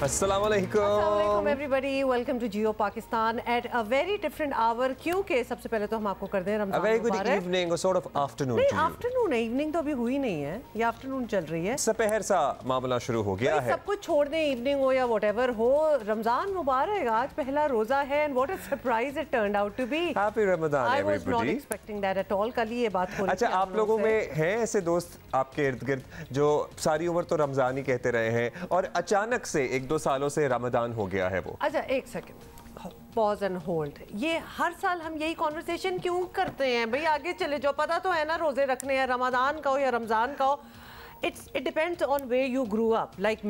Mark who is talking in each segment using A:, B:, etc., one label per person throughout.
A: अस्सलाम वालेकुम
B: everybody, welcome to Geo Pakistan at a very different hour. क्योंकि सबसे पहले तो हम आपको कर दें Ramzan
A: very good evening, sort of afternoon.
B: नहीं, आफ्टरनून है, इवनिंग तो अभी हुई नहीं है, ये आफ्टरनून चल रही है।
A: सपहर सा मामला शुरू हो गया है।
B: सब कुछ छोड़ दें, इवनिंग हो या व्हाटएवर हो, रमजान मुबारक। आज पहला रोजा है and what a surprise it turned out to be.
A: Happy Ramzan everybody.
B: I was not expecting that at all. कल ही ये बात हो रही थी।
A: अच्छा, आप लोगों में हैं ऐसे दोस्त आपके इर्द गिर्द जो सारी उम्र तो रमजान ही कहते रहे हैं और अचानक से 1-2 सालों से रमजान हो गया है वो?
B: अच्छा, एक सेकंड, पॉज एंड होल्ड। ये हर साल हम यही कॉन्वर्सेशन क्यों करते हैं भाई? आगे चले जाओ, पता तो है ना रोजे रखने हैं, रमजान का हो या रमजान का हो। It depends on where you grew up. Like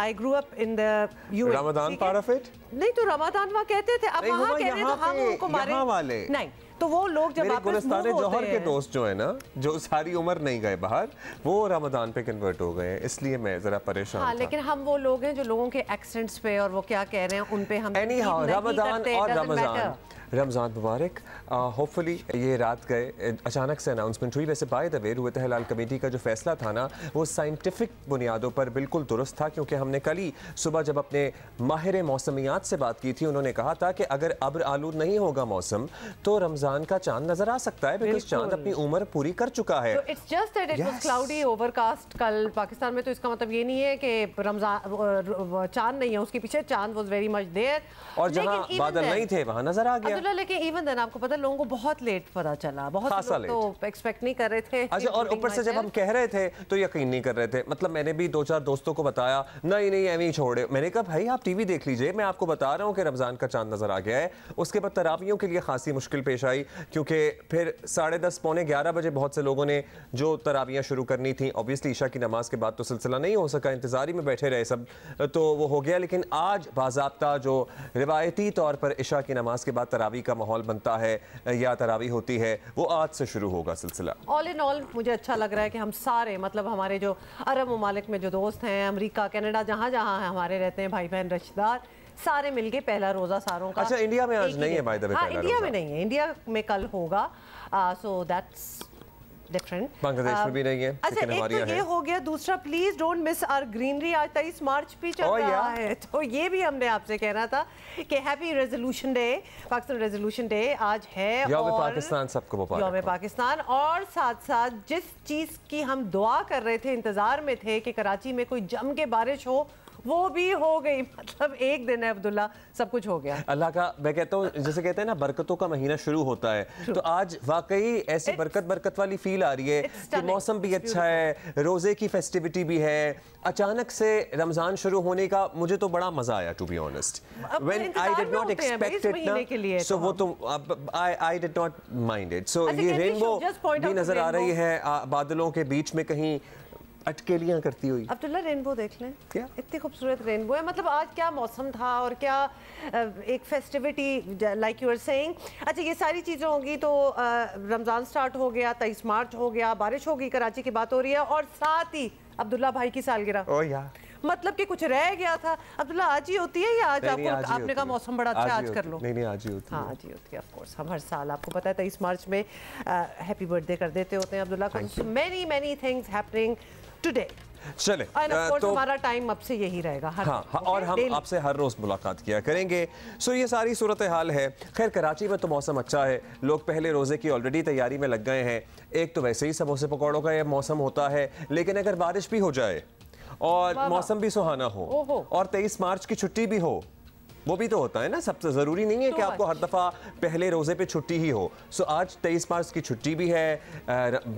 B: I grew up in the US.
A: Ramzan part of it?
B: नहीं तो रमजान वहाँ कहते थे, अब वहाँ कह रहे तो हम उनको मारे
A: वाले
B: नहीं। तो वो लोग जब वापस मूव होते
A: जौहर के दोस्त जो है ना, जो सारी उम्र नहीं गए बाहर, वो रमजान पे कन्वर्ट हो गए, इसलिए मैं जरा परेशान था।
B: लेकिन हम वो लोग हैं जो लोगों के एक्सेंट्स पे और वो क्या कह रहे हैं उन पे हम
A: रमजान और रमजान मुबारक। होपफुली ये रात गए, अचानक से अनाउंसमेंट हुई। वैसे बाय द वे रूयत हिलाल कमेटी का जो फैसला था ना, वो साइंटिफिक बुनियादों पर बिल्कुल दुरुस्त था, क्योंकि हमने कल ही सुबह जब अपने माहिर मौसमियात से बात की थी, उन्होंने कहा था कि अगर अब्र आलूद नहीं होगा मौसम तो रमजान का चांद नजर आ सकता है, बिकॉज़ चांद अपनी उम्र पूरी कर चुका है।
B: It's just that it was cloudy overcast कल पाकिस्तान में। तो इसका मतलब ये नहीं है कि रमजान चांद नहीं है, उसके पीछे चांद वाज वेरी मच देयर।
A: और जहां बादल नहीं थे वहां नजर आ गया।
B: लेकिन इवन देन आपको पता, लोगों को बहुत लेट पता चला, बहुत लोग तो एक्सपेक्ट नहीं कर रहे थे।
A: अच्छा, और ऊपर से जब हम कह रहे थे तो यकीन नहीं कर रहे थे। मतलब मैंने भी 2-4 दोस्तों को बताया, नहीं ऐਵੇਂ ही छोड़े। मैंने कहा भाई आप टीवी देख लीजिए, मैं आपको बता रहा हूँ कि रमजान का चांद नजर आ गया है। उसके बाद तरावियों के लिए खासी मुश्किल पेश आई, क्योंकि फिर 10:30 पौने 11 बजे बहुत से लोगों ने जो तरावियां शुरू करनी थी, ऑब्वियसली ईशा की नमाज के बाद तो सिलसिला नहीं हो सका, इंतजारी में बैठे रहे सब, तो वो हो गया। लेकिन आज बाज़ाब्ता जो रिवायती तौर पर ईशा की नमाज के बाद तरावी का माहौल बनता है या तरावी होती है, वो आज से शुरू होगा सिलसिला।
B: ऑल इन ऑल मुझे अच्छा लग रहा है कि हम सारे, मतलब हमारे जो अरब ममालिक में जो दोस्त हैं, अमेरिका, कनाडा, जहाँ जहाँ हमारे रहते हैं भाई बहन रिश्तेदार, सारे मिलके पहला रोजा सारों का।
A: अच्छा, इंडिया में आज नहीं है बाय द वे?
B: हाँ, इंडिया में नहीं है, इंडिया में कल होगा। So that's different.
A: बांग्लादेश में भी नहीं है।
B: अच्छा, एक तो ये हो गया। दूसरा, please don't miss our greenery. आज 23 मार्च भी चल रहा है, तो ये भी हमने आपसे कहना था कि happy resolution day, Pakistan resolution day आज है।
A: यौम पाकिस्तान सबको मुबारक।
B: यौम पाकिस्तान। और साथ साथ जिस चीज की हम दुआ कर रहे थे, इंतजार में थे कि कराची में कोई जम के बारिश हो, वो भी हो गई। मतलब एक दिन है अब्दुल्ला, सब कुछ हो गया।
A: अल्लाह का, मैं कहता हूँ, जैसे कहते हैं ना, बरकतों का महीना शुरू होता है, तो आज वाकई ऐसी बरकत वाली फील आ रही है कि मौसम भी अच्छा है, रोजे की फेस्टिविटी भी है। अचानक से रमजान शुरू होने का मुझे तो बड़ा मजा आया, to be honest. When I did not expect it ना, सो वो तो I did not mind it. So ये रेनबो भी नजर आ रही है बादलों के बीच में, कहीं अटकेलियां करती हुई।
B: अब्दुल्ला, रेनबो देख लें,
A: क्या
B: इतनी खूबसूरत रेनबो है। मतलब आज क्या मौसम था और क्या एक festivity, like you are saying. अच्छा, ये सारी चीज़ें होंगी तो रमज़ान स्टार्ट हो गया, 23 मार्च हो गया, बारिश होगी, कराची की बात हो रही है, और साथ ही अब्दुल्ला भाई की सालगिरह।
A: ओह यार,
B: मतलब कि कुछ रह गया था। अब्दुल्ला, आज ही होती है या आज आपको, आपने कहा मौसम बड़ा अच्छा, आज कर लो?
A: नहीं, आज ही होती है।
B: हाँ, आज ही होती है। ऑफ कोर्स, हम हर साल, आपको पता है, 23 मार्च में हैप्पी बर्थडे कर देते होते हैं अब्दुल्ला को। Many things happening today.
A: चले,
B: तो हमारा टाइम अब से यही रहेगा।
A: हाँ, और हम आपसे हर रोज मुलाकात किया करेंगे। सो ये सारी सूरत हाल है। खैर, कराची में तो मौसम अच्छा है, लोग पहले रोजे की ऑलरेडी तैयारी में लग गए हैं। एक तो वैसे ही समोसे पकौड़ों का ये मौसम होता है, लेकिन अगर बारिश भी हो जाए और मौसम भी सुहाना हो और 23 मार्च की छुट्टी भी हो, वो भी तो होता है ना। सबसे जरूरी नहीं है कि आपको हर दफा पहले रोजे पे छुट्टी ही हो। सो आज 23 मार्च की छुट्टी भी है,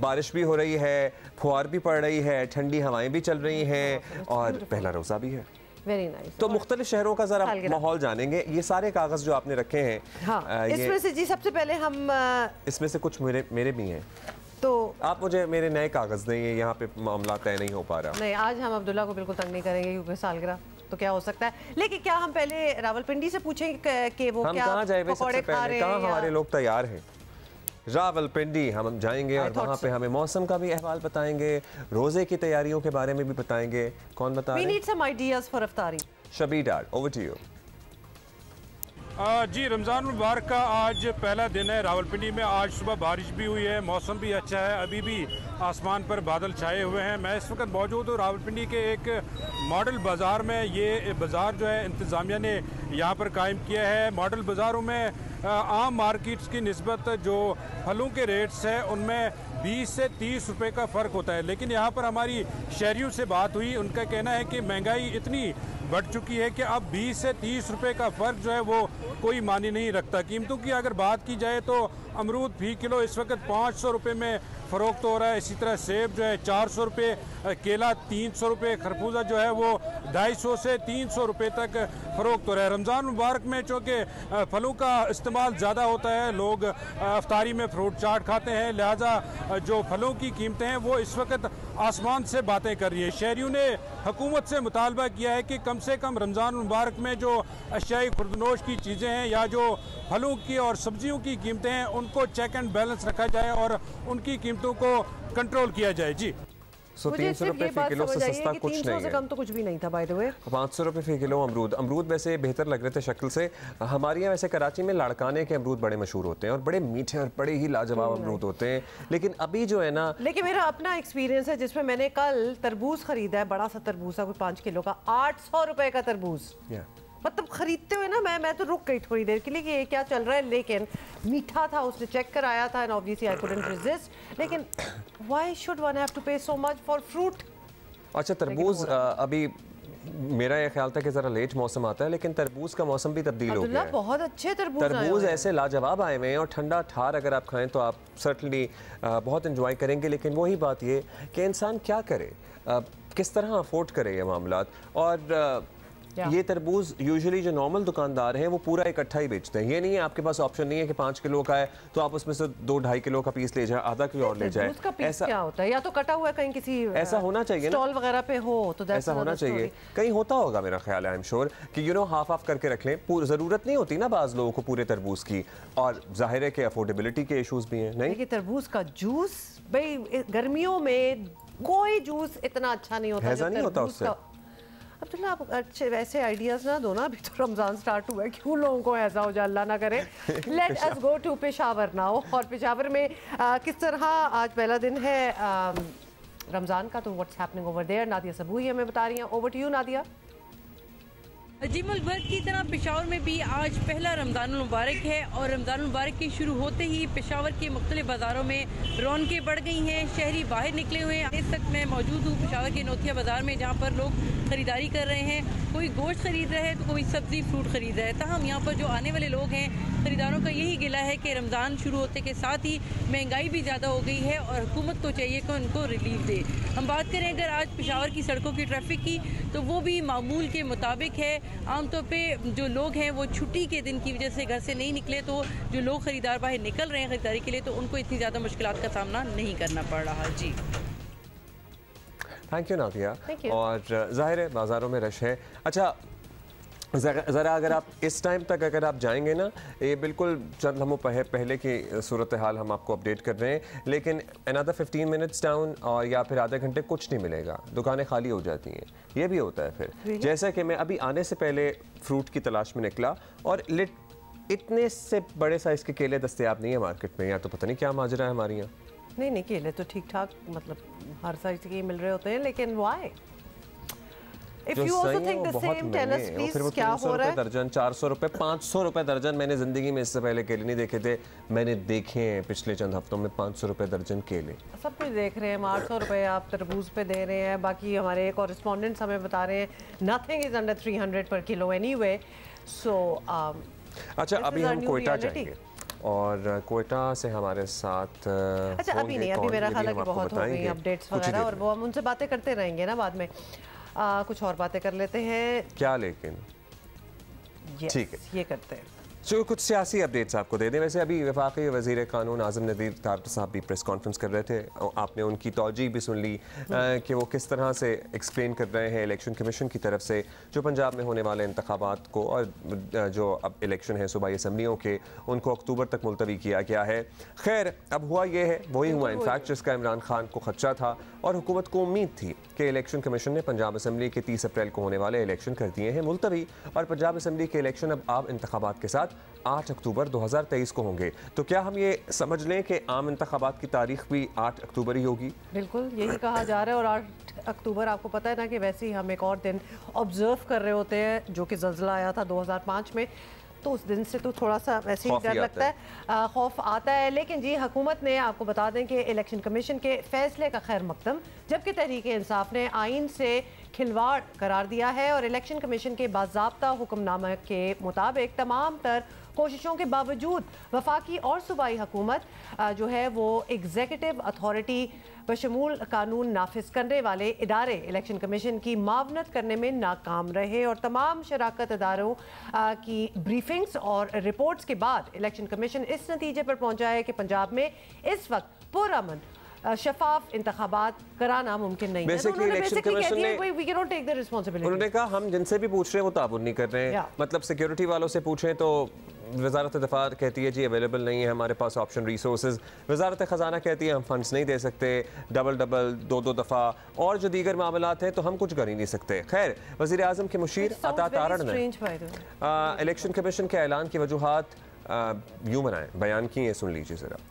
A: बारिश भी हो रही है, फुहार भी पड़ रही है, ठंडी हवाएं भी चल रही हैं, और पहला रोजा भी है।
B: Very nice.
A: तो मुख्तलिफ शहरों का जरा माहौल जानेंगे। ये सारे कागज जो आपने रखे हैं,
B: हाँ, इसमें से जी सबसे पहले हम,
A: इसमें से कुछ मेरे भी हैं,
B: तो
A: आप मुझे मेरे नए कागज देंगे। यहाँ पे मामला तय नहीं हो पा रहा।
B: नहीं, आज हम अब्दुल्ला को बिल्कुल तंग नहीं करेंगे, क्योंकि सालगिरह तो क्या हो सकता है। लेकिन क्या हम पहले रावलपिंडी से पूछेंगे कि वो क्या पकौड़े खा रहे हैं?
A: कहाँ हमारे लोग तैयार हैं? रावलपिंडी हम जाएंगे और वहाँ पे हमें मौसम का भी अहवाल बताएंगे, रोजे की तैयारियों के बारे में भी बताएंगे। कौन बता रहे हैं?
B: We need some ideas for इफ्तारी।
A: Shabir Dar, over to you.
C: जी, रमज़ान मुबारक का आज पहला दिन है रावलपिंडी में। आज सुबह बारिश भी हुई है, मौसम भी अच्छा है, अभी भी आसमान पर बादल छाए हुए हैं। मैं इस वक्त मौजूद हूँ रावलपिंडी के एक मॉडल बाज़ार में। ये बाज़ार जो है इंतज़ामिया ने यहाँ पर कायम किया है। मॉडल बाज़ारों में आम मार्केट्स की निस्बत जो फलों के रेट्स हैं उनमें 20 से 30 रुपए का फ़र्क होता है, लेकिन यहाँ पर हमारी शहरियों से बात हुई, उनका कहना है कि महंगाई इतनी बढ़ चुकी है कि अब 20 से 30 रुपए का फ़र्क जो है वो कोई मानी नहीं रखता। कीमतों की अगर बात की जाए तो अमरूद फी किलो इस वक्त 500 रुपये में फ़रोख्त हो रहा है। इसी तरह सेब जो है 400 रुपये, केला 300 रुपये, खरबूजा जो है वो 250 से 300 रुपये तक फ़रोख्त हो रहा है। रमज़ान मुबारक में चूँकि फलों का इस्तेमाल ज़्यादा होता है, लोग अफ्तारी में फ्रूट चाट खाते हैं, लिहाजा जो फलों की कीमतें हैं वो इस वक्त आसमान से बातें कर रही है। शहरियों ने हुकूमत से मुतालबा किया है कि कम से कम रमज़ान मुबारक में जो अशियाई खुर्दनोश की चीज़ें हैं या जो फलों की और सब्जियों की कीमतें हैं उनको चेक एंड बैलेंस रखा जाए और उनकी कीमतों को कंट्रोल किया जाए। जी,
A: 300 रुपए फी किलो से सस्ता कुछ नहीं है।
B: से कम तो कुछ भी नहीं था बाय द वे।
A: 500 रुपए फी किलो अमरूद वैसे बेहतर लग रहे थे शक्ल से। हमारे यहाँ वैसे कराची में लाड़काने के अमरूद बड़े मशहूर होते हैं और बड़े मीठे और बड़े ही लाजवाब अमरूद होते हैं, लेकिन अभी जो है ना,
B: लेकिन मेरा अपना एक्सपीरियंस है जिसमें मैंने कल तरबूज खरीदा है, बड़ा सा तरबूज है, कोई 5 किलो का, 800 रुपए का तरबूज। मतलब खरीदते हुए ना मैं तो रुक गई थोड़ी देर के लिए कि ये क्या चल रहा है, लेकिन मीठा था, उसने चेक कराया था and obviously I couldn't resist. लेकिन why should one have to pay so much for fruit?
A: अच्छा, तरबूज अभी मेरा ये ख्याल था कि ज़रा लेट मौसम आता है, लेकिन तरबूज का मौसम भी तब्दील हो गया है।
B: बहुत अच्छे तरबूज
A: ऐसे लाजवाब आए हुए हैं और ठंडा ठार अगर आप खाएं तो आप सर्टनली बहुत इंजॉय करेंगे। लेकिन वही बात ये कि इंसान क्या करे, किस तरह अफोर्ड करे ये मामला। और ये तरबूज यूजुअली जो नॉर्मल दुकानदार हैं वो पूरा इकट्ठा ही बेचते हैं। ये नहीं है आपके पास ऑप्शन नहीं है कि 5 किलो का है तो आप उसमें से 2-2.5 किलो का पीस ले जाए, आधा किलो और ले जाए।
B: ऐसा क्या होता है? या तो कटा हुआ है कहीं किसी
A: ऐसा होना चाहिए,
B: स्टॉल वगैरह पे हो तो
A: ऐसा होना चाहिए, कहीं होता होगा मेरा ख्याल है, आई एम श्योर कि हाफ ऑफ करके रख लें। जरूरत नहीं होती ना बाज लोगों को पूरे तरबूज की, और जाहिर है कि अफोर्डेबिलिटी के इश्यूज भी हैं। नहीं,
B: तरबूज का जूस भाई गर्मियों में कोई जूस इतना अच्छा नहीं होता,
A: ऐसा नहीं होता उससे।
B: अब्दुल्ला आप अच्छे वैसे आइडियाज ना दो ना, अभी तो रमजान स्टार्ट हुआ है, क्यों लोगों को ऐसा हो जाए, अल्लाह ना करे। Let us go to Peshawar now. और पेशावर में किस तरह आज पहला दिन है रमजान का, तो what's happening over there, Nadia Sabuhi हमें बता रही हैं। Over to you Nadia.
D: जी, मुल्क भर की तरह पेशावर में भी आज पहला रमज़ान मुबारक है और रमज़ान मुबारक के शुरू होते ही पेशावर के मुख्तलिफ बाज़ारों में रौनकें बढ़ गई हैं, शहरी बाहर निकले हुए हैं। इस वक्त मैं मौजूद हूँ पेशावर के नोथिया बाज़ार में, जहाँ पर लोग ख़रीदारी कर रहे हैं। कोई गोश्त ख़रीद रहा है तो कोई सब्ज़ी फ्रूट ख़रीद रहा है। ताहम यहाँ पर जो आने वाले लोग हैं, ख़रीदारों का यही गिला है कि रमज़ान शुरू होते के साथ ही महंगाई भी ज़्यादा हो गई है और हुकूमत को चाहिए कि उनको रिलीफ दे। हम बात करें अगर आज पेशावर की सड़कों की ट्रैफिक की, तो वो भी मामूल के मुताबिक है। आमतौर पे जो लोग हैं वो छुट्टी के दिन की वजह से घर से नहीं निकले, तो जो लोग ख़रीदार बाहर निकल रहे हैं ख़रीदारी के लिए, तो उनको इतनी ज़्यादा मुश्किलात का सामना नहीं करना पड़ रहा। जी,
A: थैंक यू नादिया। और जाहिर है बाज़ारों में रश है। अच्छा, ज़रा अगर आप इस टाइम तक अगर आप जाएंगे ना, ये बिल्कुल चंद लम्हों पहले की सूरत हाल हम आपको अपडेट कर रहे हैं, लेकिन अनदर 15 मिनट्स डाउन और या फिर आधे घंटे कुछ नहीं मिलेगा, दुकानें खाली हो जाती हैं। ये भी होता है फिर। जैसा कि मैं अभी आने से पहले फ्रूट की तलाश में निकला और इतने से बड़े साइज़ के केले दस्तयाब नहीं है मार्केट में, या तो पता नहीं क्या माजरा है हमारे यहाँ।
B: नहीं, केले तो ठीक ठाक मतलब हर साइज़ के मिल रहे होते हैं, लेकिन why? If you also think the same, tell us please क्या हो रहा है?
A: दर्जन, 400 रुपए, 500 रुपए दर्जन। मैंने जिंदगी में इससे पहले केले नहीं देखे थे, मैंने देखे हैं पिछले चंद हफ्तों में 500 रुपए दर्जन केले।
B: सब कुछ देख रहे हैं, 800 रुपए आप तरबूज पे दे रहे हैं। बाकी हमारे कॉरेस्पॉन्डेंट्स हमें बता रहे हैं नथिंग इज अंडर 300 पर किलो एनीवे। सो
A: अच्छा, अभी हम कोयटा जाएंगे और कोयटा से हमारे साथ
B: अच्छा अभी नहीं, अभी मेरा ख्याल है कि बहुत हो गई अपडेट्स वगैरह, और वो हम उनसे बातें करते रहेंगे ना बाद में। कुछ और बातें कर लेते हैं
A: क्या, लेकिन ठीक है
B: ये करते हैं।
A: जो कुछ सियासी अपडेट्स आपको दे दें। वैसे अभी वफाकी वज़ीर कानून आज़म नदीर तारड़ साहब भी प्रेस कॉन्फ्रेंस कर रहे थे, आपने उनकी तौजीह भी सुन ली कि वो किस तरह से एक्सप्लेन कर रहे हैं इलेक्शन कमीशन की तरफ से जो पंजाब में होने वाले इंतखाबात को, और जो अब इलेक्शन है सूबाई असम्बलियों के, उनको अक्टूबर तक मुलतवी किया गया है। खैर, अब हुआ ये है, वही हुआ इनफैक्ट जिसका इमरान खान को खदशा था और हुकूमत को उम्मीद थी कि इलेक्शन कमीशन ने पंजाब असम्बली के 30 अप्रैल को होने वाले इलेक्शन कर दिए हैं मुलतवी और पंजाब असम्बली के इलेक्शन अब आम इंतखाबात के साथ 8 अक्टूबर 2023 को होंगे। तो क्या हम ये समझ लें कि आम इंतखाबात की तारीख भी 8 अक्टूबर ही होगी?
B: बिल्कुल यही कहा जा रहा है। और 8 अक्टूबर आपको पता है ना कि वैसे ही हम एक और दिन ऑब्जर्व कर रहे होते हैं जो कि ज़ल्ज़ला आया था 2005 में, तो उस दिन से तो थोड़ा सा वैसे ही डर लगता है, खौफ आता है। लेकिन जी हुकूमत ने आपको बता दें कि इलेक्शन कमीशन के फैसले का खैर मकदम, जबकि तहरीक इंसाफ ने आइन से खिलवाड़ करार दिया है और इलेक्शन कमीशन के बाज़ाब्ता हुक्मनामे के मुताबिक तमाम तर कोशिशों के बावजूद वफाकी और सूबाई हुकूमत जो है वो एग्जीक्यूटिव अथॉरिटी बशमूल कानून नाफिज करने वाले इदारे इलेक्शन कमीशन की मावनत करने में नाकाम रहे और तमाम शराकत इदारों की ब्रीफिंग्स और रिपोर्ट्स के बाद इलेक्शन कमीशन इस नतीजे पर पहुंचा है कि पंजाब में इस वक्त पुरअमन शफाफ इंतखाबात कराना मुमकिन नहीं है। तो उन्होंने बेसिकली कह दिया we cannot take the responsibility।
A: उन्होंने कहा हम जिनसे भी पूछ रहे हैं वो ताबुन नहीं कर रहे हैं। मतलब सिक्योरिटी वालों से पूछें तो वजारत दफा कहती है जी अवेलेबल नहीं है हमारे पास ऑप्शन रिसोर्सेज, वजारत ख़जाना कहती है हम फंड्स नहीं दे सकते, डबल दो दफ़ा, और जो दीगर मामलात हैं तो हम कुछ कर ही नहीं सकते। खैर वज़ीर आज़म के मुशीर अता तारड़ ने इलेक्शन कमीशन के ऐलान की वजूहात यूँ बयान की है, सुन लीजिए ज़रा।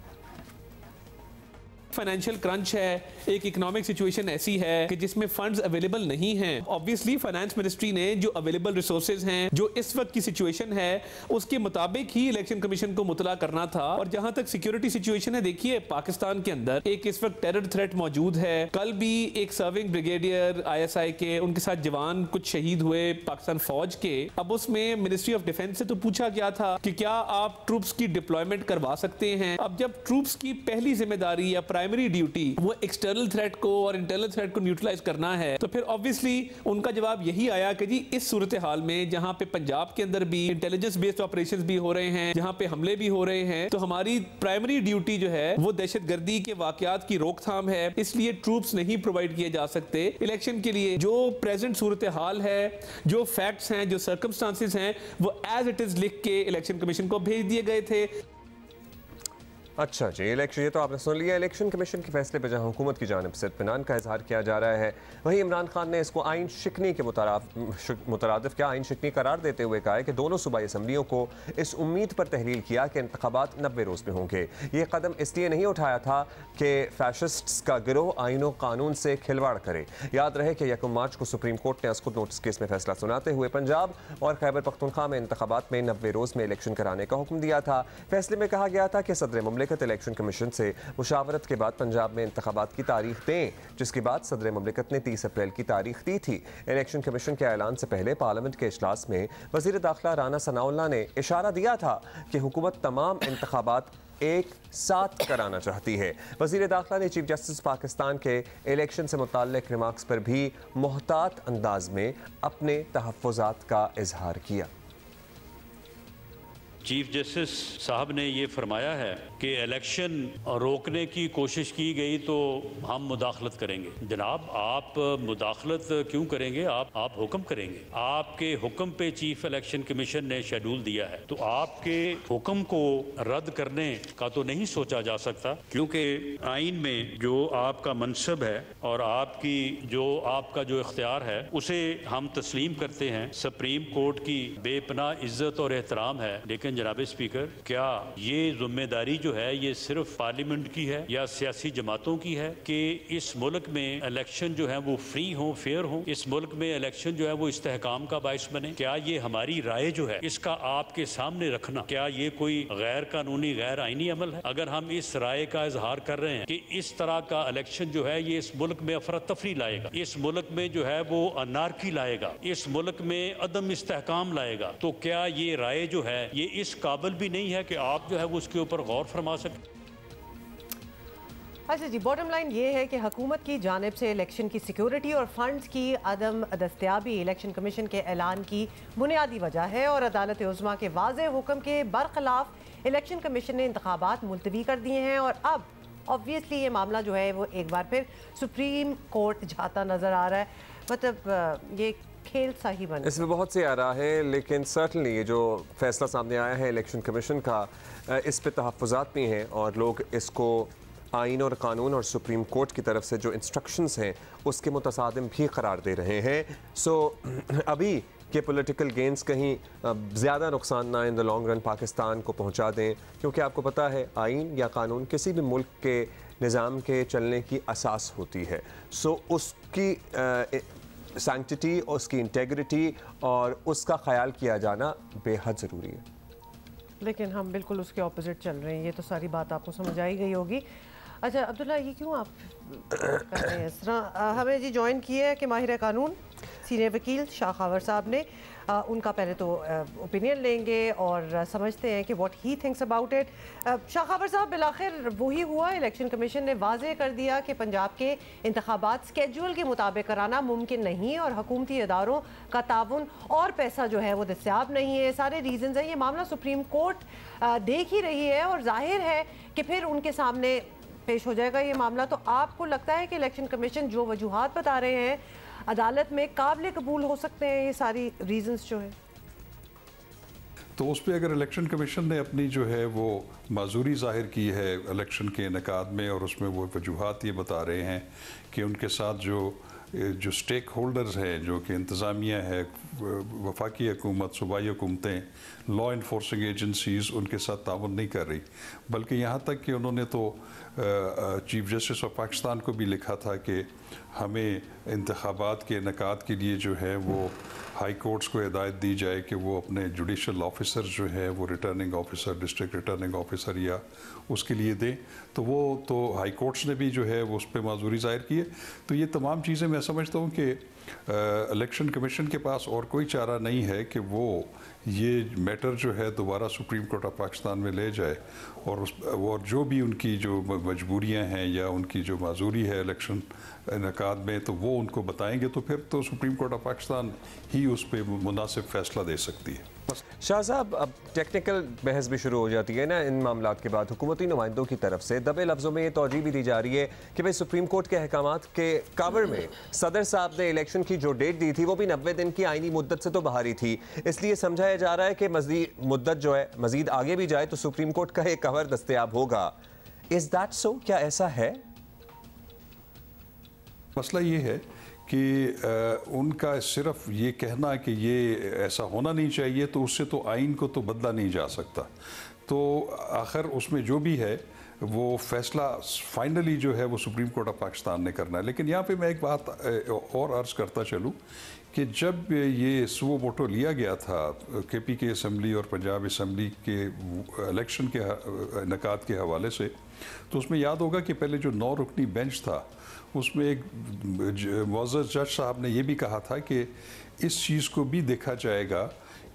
E: फाइनेंशियल क्रंच है, एक इकोनॉमिक सिचुएशन ऐसी है कि जिसमें फंड्स अवेलेबल नहीं हैं। ऑब्वियसली फाइनेंस मिनिस्ट्री ने जो अवेलेबल रिसोर्सेज हैं, जो इस वक्त की सिचुएशन है उसके मुताबिक ही इलेक्शन कमीशन को मुतला करना था। और जहां तक सिक्योरिटी सिचुएशन है, देखिए पाकिस्तान के अंदर एक इस वक्त टेरर थ्रेट मौजूद है। कल भी एक सर्विंग ब्रिगेडियर ISI के उनके साथ जवान कुछ शहीद हुए पाकिस्तान फौज के। अब उसमें मिनिस्ट्री ऑफ डिफेंस से तो पूछा गया था कि क्या आप ट्रूप्स की डिप्लॉयमेंट करवा सकते हैं। अब जब ट्रूप्स की पहली जिम्मेदारी या प्राइमरी ड्यूटी वो एक्सटर्नल थ्रेट को और इंटरनल थ्रेट को न्यूट्रलाइज करना है, तो फिर ऑब्वियसली उनका जवाब यही आया कि जी इस सूरत हाल में जहां पे पंजाब के अंदर भी इंटेलिजेंस बेस्ड ऑपरेशंस भी हो रहे हैं, जहां पे हमले भी हो रहे हैं, तो हमारी प्राइमरी ड्यूटी जो है वो दहशतगर्दी के वाकयात की रोकथाम है। इसलिए ट्रूप्स नहीं प्रोवाइड किए जा सकते इलेक्शन के लिए। जो प्रेजेंट सूरत हाल है, जो फैक्ट्स हैं, जो सर्कमस्टांसेस हैं, वो एज इट इज लिख के इलेक्शन कमीशन को भेज दिए गए थे।
A: अच्छा जी, इलेक्शन, ये तो आपने सुन लिया। इलेक्शन कमीशन के फैसले पर जहां हुकूमत की जानिब से इत्मीनान का इजहार किया जा रहा है, वहीं इमरान खान ने इसको आइन शिकनी के मुतरादिफ क्या आइन शिकनी करार देते हुए कहा है कि दोनों सूबाई असम्बलियों को इस उम्मीद पर तहलील किया कि इंतखाबात 90 रोज़ में होंगे। ये कदम इसलिए नहीं उठाया था कि फैशिस्ट्स का गिरोह आइन कानून से खिलवाड़ करे। याद रहे कि 1 मार्च को सुप्रीम कोर्ट ने अस्कुद नोटिस केस में फैसला सुनाते हुए पंजाब और खैबर पख्तूनख्वा में इंतखाबात में 90 रोज़ में इलेक्शन कराने का हुक्म दिया था। फैसले में कहा गया था कि सदर मुमलिकत इलेक्शन कमीशन से मुशावरत के बाद पंजाब में इंतखाबात की तारीख दें, जिसके बाद सदर मुमलिकत ने 30 अप्रैल की तारीख दी थी। इलेक्शन कमीशन के ऐलान से पहले पार्लियामेंट के इजलास में वज़ीर दाखिला राना सनाउल्लाह ने इशारा दिया था कि हुकूमत तमाम इंतखाबात एक साथ कराना चाहती है। वज़ीर दाखिला ने चीफ जस्टिस पाकिस्तान के इलेक्शन से मुताल्लिक रिमार्क्स पर भी मोहतात अंदाज में अपने तहफ़्फ़ुज़ात का इजहार किया।
F: चीफ जस्टिस साहब ने ये फरमाया है कि इलेक्शन रोकने की कोशिश की गई तो हम मुदाखलत करेंगे। जनाब, आप मुदाखलत क्यों करेंगे? आप हुक्म करेंगे। आपके हुक्म पे चीफ इलेक्शन कमीशन ने शेड्यूल दिया है, तो आपके हुक्म को रद्द करने का तो नहीं सोचा जा सकता, क्योंकि आइन में जो आपका मनसब है और आपका जो इख्तियार है उसे हम तस्लीम करते हैं। सुप्रीम कोर्ट की बेपनाह इज्जत और एहतराम है, लेकिन जनाब स्पीकर, क्या ये जिम्मेदारी जो है ये सिर्फ पार्लियामेंट की है या सियासी जमातों की है कि इस मुल्क में इलेक्शन जो है वो फ्री हो, फेयर हो, इस मुल्क में इलेक्शन जो है वो इस्तेहकाम का बाइस बने? क्या ये हमारी राय जो है इसका आपके सामने रखना, क्या ये कोई गैर कानूनी गैर आईनी अमल है? अगर हम इस राय का इजहार कर रहे हैं कि इस तरह का इलेक्शन जो है ये इस मुल्क में अफरा तफरी लाएगा, इस मुल्क में जो है वो अनारकी लाएगा, इस मुल्क में अदम इस्तेहकाम लाएगा, तो क्या ये राय जो है ये इस काबिल भी नहीं है कि आप जो है वो उसके ऊपर गौर फरमा सकें?
B: अच्छा जी, बॉटम लाइन ये है कि हुकूमत की जानिब से इलेक्शन की सिक्योरिटी और फंड्स की अदम दस्तयाबी इलेक्शन कमीशन के ऐलान की बुनियादी वजह है और अदालत उज़्मा के वाज़े हुक्म के बरखिलाफ इलेक्शन कमीशन ने इंतखाबात मुलतवी कर दिए हैं और अब ऑब्वियसली ये मामला जो है वो एक बार फिर सुप्रीम कोर्ट जाता नज़र आ रहा है। मतलब ये खेल सा ही बना।
A: इसमें बहुत से आ रहा है, लेकिन सर्टनली ये जो फैसला सामने आया है इलेक्शन कमीशन का, इस पे तहफ़्फ़ुज़ात भी हैं और लोग इसको आइन और कानून और सुप्रीम कोर्ट की तरफ से जो इंस्ट्रक्शंस हैं उसके मुतसादिम भी करार दे रहे हैं। सो अभी के पॉलिटिकल गेन्स कहीं ज़्यादा नुकसान ना in the long run Pakistan को पहुंचा दें, क्योंकि आपको पता है आइन या कानून किसी भी मुल्क के निज़ाम के चलने की असास होती है। सो उसकी सैंक्टिटी, उसकी इंटेग्रिटी और उसका ख्याल किया जाना बेहद ज़रूरी है।
B: लेकिन हम बिल्कुल उसके ऑपोजिट चल रहे हैं, ये तो सारी बात आपको समझ आई गई होगी। अच्छा अब्दुल्ला, ये क्यों आप कर रहे हैं इस तरह? हमें जी ज्वाइन किया है कि माहिर कानून सीनियर वकील शाह खावर साहब ने, उनका पहले तो ओपिनियन लेंगे और समझते हैं कि what he thinks about it. Shah Khawar साहब, बिलाखिर वही हुआ, इलेक्शन कमीशन ने वाज़ेह कर दिया कि पंजाब के इंतखाबात स्केड्यूल के मुताबिक कराना मुमकिन नहीं है और हुकूमती इदारों का ताउन और पैसा जो है वो दस्तियाब नहीं है। सारे रीजंस हैं। ये मामला सुप्रीम कोर्ट देख ही रही है और जाहिर है कि फिर उनके सामने पेश हो जाएगा ये मामला। तो आपको लगता है कि इलेक्शन कमीशन जो वजूहात बता रहे हैं अदालत में काबिल कबूल हो सकते हैं ये सारी रीजंस जो है?
G: तो उस पर अगर इलेक्शन कमीशन ने अपनी जो है वो माजूरी जाहिर की है इलेक्शन के इनेकाद में और उसमें वो वजूहात ये बता रहे हैं कि उनके साथ जो स्टेक होल्डर्स हैं, जो कि इंतज़ामिया है, वफाकी हुकूमत, सूबाई हुकूमतें, लॉ इन्फोर्सिंग एजेंसीज़ उनके साथ ताउन नहीं कर रही, बल्कि यहाँ तक कि उन्होंने तो चीफ जस्टिस ऑफ पाकिस्तान को भी लिखा था कि हमें इंतखाबात के इनेकाद के लिए जो है वो हाई कोर्ट्स को हिदायत दी जाए कि वो अपने जुडिशल ऑफिसर जो है वो returning officer, district returning officer या उसके लिए दें। तो वो तो हाई कोर्ट्स ने भी जो है वो उस पर माजूरी ज़ाहिर की है। तो ये तमाम चीज़ें मैं समझता हूँ कि इलेक्शन कमीशन के पास और कोई चारा नहीं है कि वो ये मैटर जो है दोबारा सुप्रीम कोर्ट ऑफ पाकिस्तान में ले जाए और जो भी उनकी जो मजबूरियां हैं या उनकी जो माजूरी है इलेक्शन इनेकाद में, तो वो उनको बताएंगे तो फिर तो सुप्रीम कोर्ट ऑफ पाकिस्तान ही उस पर मुनासिब फैसला दे सकती है।
A: शाह साहब, अब टेक्निकल बहस भी शुरू हो जाती है ना इन मामलात के बाद। हुकूमती नुमाइंदों की तरफ से दबे लफ्ज़ों में ये तौजीह भी दी जा रही है कि भाई सुप्रीम कोर्ट के अहकामात के कावर में सदर साहब ने इलेक्शन की जो डेट दी थी वो भी 90 दिन की आईनी मुद्दत से तो बाहरी थी, इसलिए समझाया जा रहा है कि मज़ीद मुद्दत जो है मज़ीद आगे भी जाए तो सुप्रीम कोर्ट का एक कवर दस्तयाब होगा। Is that so? क्या ऐसा है?
G: मसला ये है कि उनका सिर्फ ये कहना कि ये ऐसा होना नहीं चाहिए तो उससे तो आइन को तो बदला नहीं जा सकता। तो आखिर उसमें जो भी है वो फैसला फाइनली जो है वो सुप्रीम कोर्ट ऑफ पाकिस्तान ने करना है। लेकिन यहाँ पे मैं एक बात और अर्ज़ करता चलूँ कि जब ये सुओ मोटो लिया गया था केपी के असम्बली और पंजाब असम्बली के इलेक्शन के इनेकाद के हवाले से, तो उसमें याद होगा कि पहले जो 9 रुकनी बेंच था उसमें एक मुअज़्ज़ज़ जज साहब ने यह भी कहा था कि इस चीज़ को भी देखा जाएगा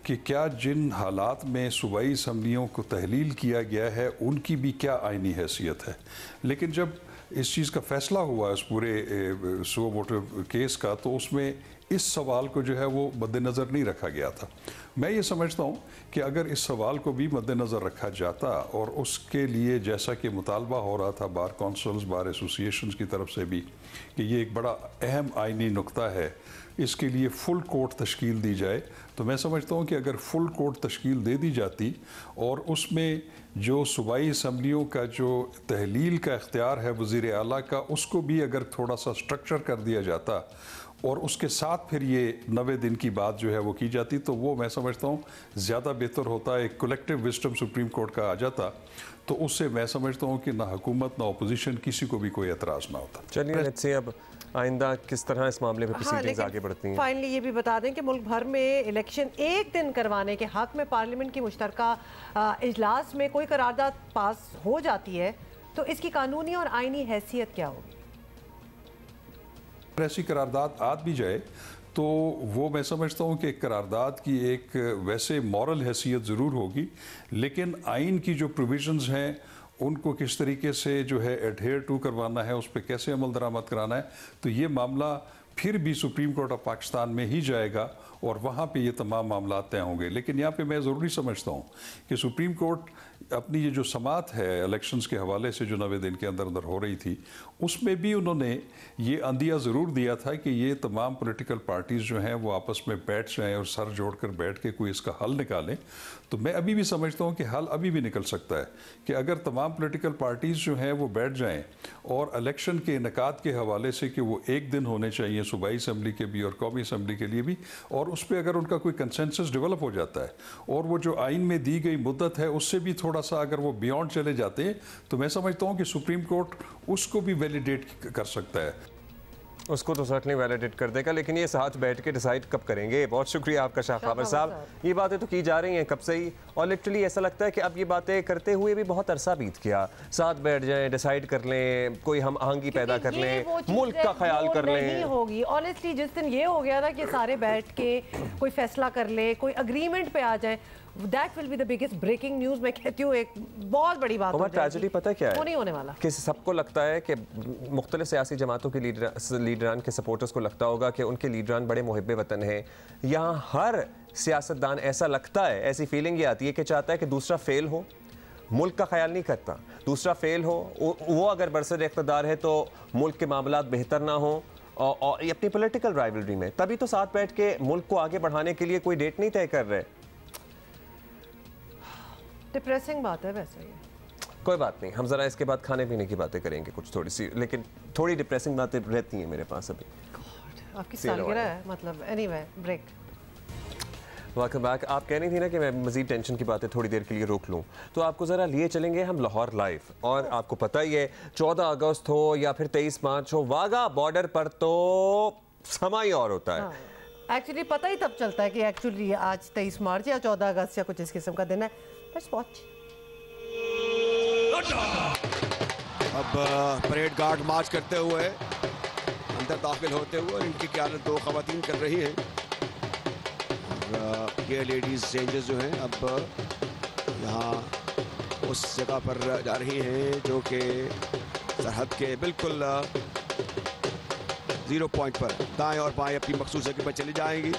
G: कि क्या जिन हालात में सूबाई असम्बलियों को तहलील किया गया है उनकी भी क्या आइनी हैसियत है। लेकिन जब इस चीज़ का फैसला हुआ इस पूरे सुओ मोटो केस का, तो उसमें इस सवाल को जो है वो मद्देनज़र नहीं रखा गया था। मैं ये समझता हूँ कि अगर इस सवाल को भी मद्देनज़र रखा जाता और उसके लिए जैसा कि मुतालबा हो रहा था बार काउंसिल्स, बार एसोसिएशंस की तरफ से भी कि ये एक बड़ा अहम आइनी नुक्ता है, इसके लिए फुल कोर्ट तश्कील दी जाए, तो मैं समझता हूँ कि अगर फुल कोर्ट तश्कील दे दी जाती और उसमें जो सूबाई असम्बलियों का जो तहलील का इख्तियार है वज़ीर आला का, उसको भी अगर थोड़ा सा स्ट्रक्चर कर दिया जाता और उसके साथ फिर ये 90 दिन की बात जो है वो की जाती, तो वो मैं समझता हूँ ज़्यादा बेहतर होता। एक कलेक्टिव विजडम सुप्रीम कोर्ट का आ जाता तो उससे मैं समझता हूँ कि ना हुकूमत ना अपोजिशन किसी को भी कोई एतराज़ ना होता।
A: चलिए लेट्स सी अब आइंदा किस तरह इस मामले में प्रोसीडिंग्स आगे बढ़ती हैं।
B: फाइनली ये भी बता दें कि मुल्क भर में इलेक्शन एक दिन करवाने के हक में पार्लियामेंट की मुश्तरका इजलास में कोई करारदाद पास हो जाती है तो इसकी कानूनी और आइनी हैसियत क्या होगी?
G: ऐसी करारदाद आ भी जाए तो वो मैं समझता हूँ कि करारदाद की एक वैसे मॉरल हैसियत ज़रूर होगी, लेकिन आइन की जो प्रोविजंस हैं उनको किस तरीके से जो है एडहेयर टू करवाना है, उस पर कैसे अमल दरामद कराना है, तो ये मामला फिर भी सुप्रीम कोर्ट ऑफ पाकिस्तान में ही जाएगा और वहाँ पे ये तमाम मामला तय होंगे। लेकिन यहाँ पे मैं ज़रूरी समझता हूँ कि सुप्रीम कोर्ट अपनी ये जो समात है इलेक्शंस के हवाले से जो 90 दिन के अंदर अंदर हो रही थी, उसमें भी उन्होंने ये अंदिया ज़रूर दिया था कि ये तमाम पॉलिटिकल पार्टीज़ जो हैं वो आपस में बैठ जाएं और सर जोड़कर बैठ के कोई इसका हल निकालें। तो मैं अभी भी समझता हूँ कि हल अभी भी निकल सकता है कि अगर तमाम पॉलिटिकल पार्टीज़ जो हैं वो बैठ जाएं और इलेक्शन के इनेकाद के हवाले से कि वो एक दिन होने चाहिए सूबाई असम्बली के भी और कौमी असम्बली के लिए भी, और उस पर अगर उनका कोई कंसेंसस डेवलप हो जाता है और वो जो आइन में दी गई मुद्दत है उससे भी थोड़ा सा अगर वो बियॉन्ड चले जाते हैं, तो मैं समझता हूँ कि सुप्रीम कोर्ट उसको भी वैलिडेट कर सकता है।
A: उसको तो सर्टनली वैलिडेट कर देगा, लेकिन ये साथ बैठ के डिसाइड कब करेंगे। बहुत शुक्रिया आपका शाह खाबर साहब। ये बातें तो की जा रही हैं कब से ही, और लिटरली ऐसा लगता है कि अब ये बातें करते हुए भी बहुत अरसा बीत गया। साथ बैठ जाएं, डिसाइड कर लें, कोई हम आहंगी पैदा कर लें, मुल्क का ख्याल कर लें।
B: नहीं होगी ऑनेस्टली। जिस दिन ये हो गया ना कि सारे बैठ के कोई फैसला कर ले, कोई अग्रीमेंट पे आ जाए, That will be the biggest breaking news। मैं कहती हूँ एक बहुत बड़ी बात हो
A: ट्रेजेडी पता है क्या है?
B: वो नहीं होने वाला
A: कि सबको लगता है कि मुख्तलिफ सियासी जमातों के लीडरान के सपोर्टर्स को लगता होगा कि उनके लीडरान बड़े मुहिब्बे वतन हैं। यहाँ हर सियासतदान ऐसा लगता है, ऐसी फीलिंग ये आती है कि चाहता है कि दूसरा फेल हो, मुल्क का ख्याल नहीं करता, दूसरा फेल हो, वो अगर बरसर इक़्तिदार है तो मुल्क के मामलात बेहतर ना हो, और अपनी पॉलिटिकल राइवलरी में तभी तो साथ बैठ के मुल्क को आगे बढ़ाने के लिए कोई डेट नहीं तय कर रहे।
B: डिप्रेसिंग बात है वैसे ये।
A: कोई बात नहीं, हम जरा इसके बाद खाने पीने की बातें करेंगे कुछ थोड़ी सी, लेकिन थोड़ी डिप्रेसिंग बातें रहती हैं मेरे पास अभी।
B: आपकी सालगिरह है मतलब। Anyway break.
A: Welcome back. आप कह रही थी ना कि मैं मजीद टेंशन की बातें थोड़ी देर के लिए रोक लूं, तो आपको ज़रा लिए चलेंगे हम लाहौर लाइव। और आपको पता ही है 14 अगस्त हो या फिर 23 मार्च हो, वाघा बॉर्डर पर तो समा ही और होता है।
B: एक्चुअली पता ही तब चलता है कि एक्चुअली आज 23 मार्च या 14 अगस्त या कुछ इस किस्म का दिन है। Let's watch.
H: अब परेड गार्ड मार्च करते हुए अंदर दाखिल होते हुए, और इनकी क़यादत 2 ख़वातीन कर रही हैं। ये लेडीज़ रेंजर्स जो हैं अब यहाँ उस जगह पर जा रही हैं जो कि सरहद के बिल्कुल 0 पॉइंट पर दाएं और बाएं अपनी मखसूस जगह पर चली जाएंगी।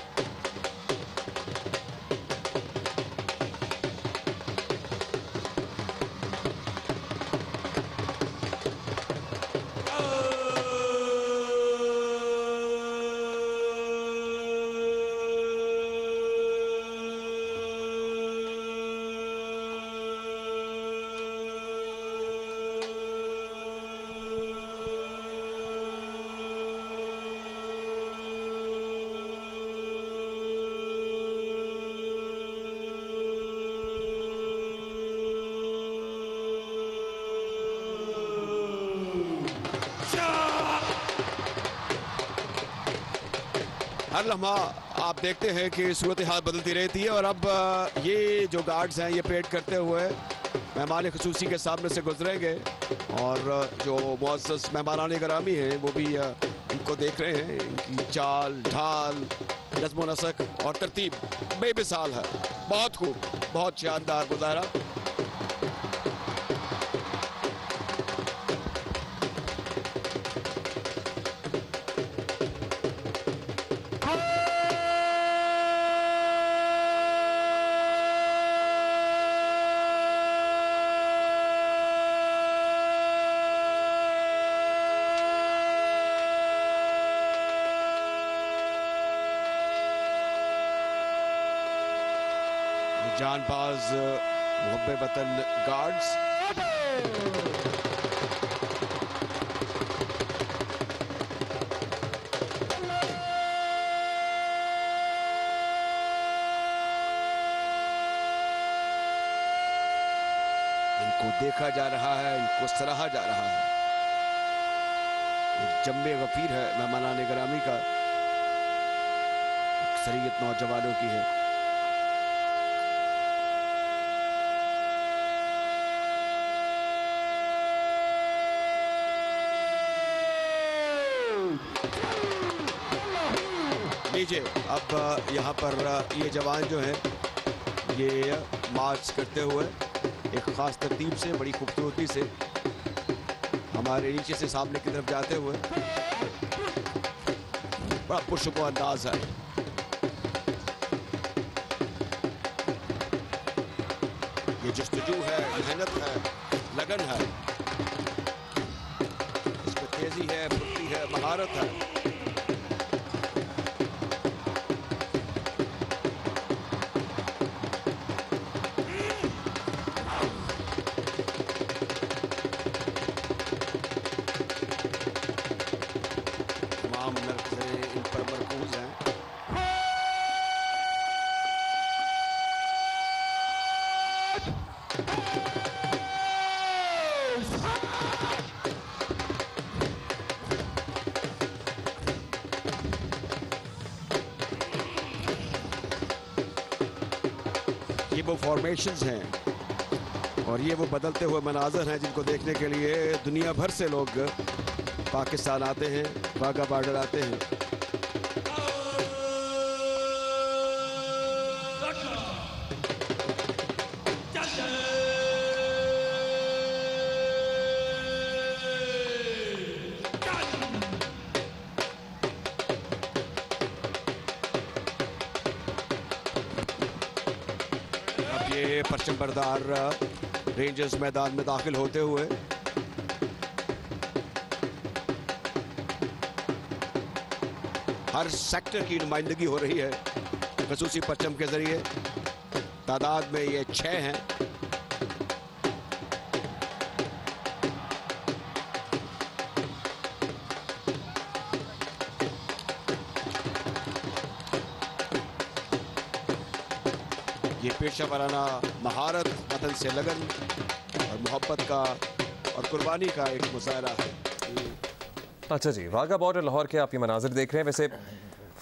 H: हर लम्हा आप देखते हैं कि सूरत हाल बदलती रहती है, और अब ये जो गार्ड्स हैं ये परेड करते हुए मेहमान खुसूसी के सामने से गुजरेंगे, और जो मुअज़्ज़ज़ मेहमानान गिरामी हैं वो भी इनको देख रहे हैं। इनकी चाल ढाल, नज़्म नसक और तरतीब बेमिसाल है। बहुत खूब, बहुत शानदार गुजारा। जानबाज मुहब्बे वतन गार्ड्स इनको देखा जा रहा है, इनको सराहा जा रहा है। जम्मे गफीर है मेहमानान गिरामी का, अक्सरियत नौजवानों की है। लीजिए अब यहाँ पर ये जवान जो हैं ये मार्च करते हुए एक ख़ास तरतीब से, बड़ी खूबसूरती से हमारे नीचे से सामने की तरफ जाते हुए, बड़ा पुरशुको अंदाज है। ये जस्तजू है, मेहनत है, लगन है, इसमें तेजी है, फुर्ती है, महारत है। तमाम नर्सें इन पर मरकूज हैं। ये वो फॉर्मेशंस हैं और ये वो बदलते हुए मनाजर हैं जिनको देखने के लिए दुनिया भर से लोग पाकिस्तान आते हैं, वाघा बॉर्डर आते हैं। ये परचम बरदार रेंजर्स मैदान में दाखिल होते हुए हर सेक्टर की नुमाइंदगी हो रही है खसूसी परचम के जरिए। तादाद में ये 6 हैं। ये पेशा वराना महारत, वतन से लगन और मोहब्बत का और कुर्बानी का एक मुजाहरा है।
A: अच्छा जी, वाघा बॉर्डर लाहौर के आप ये मनाजिर देख रहे हैं। वैसे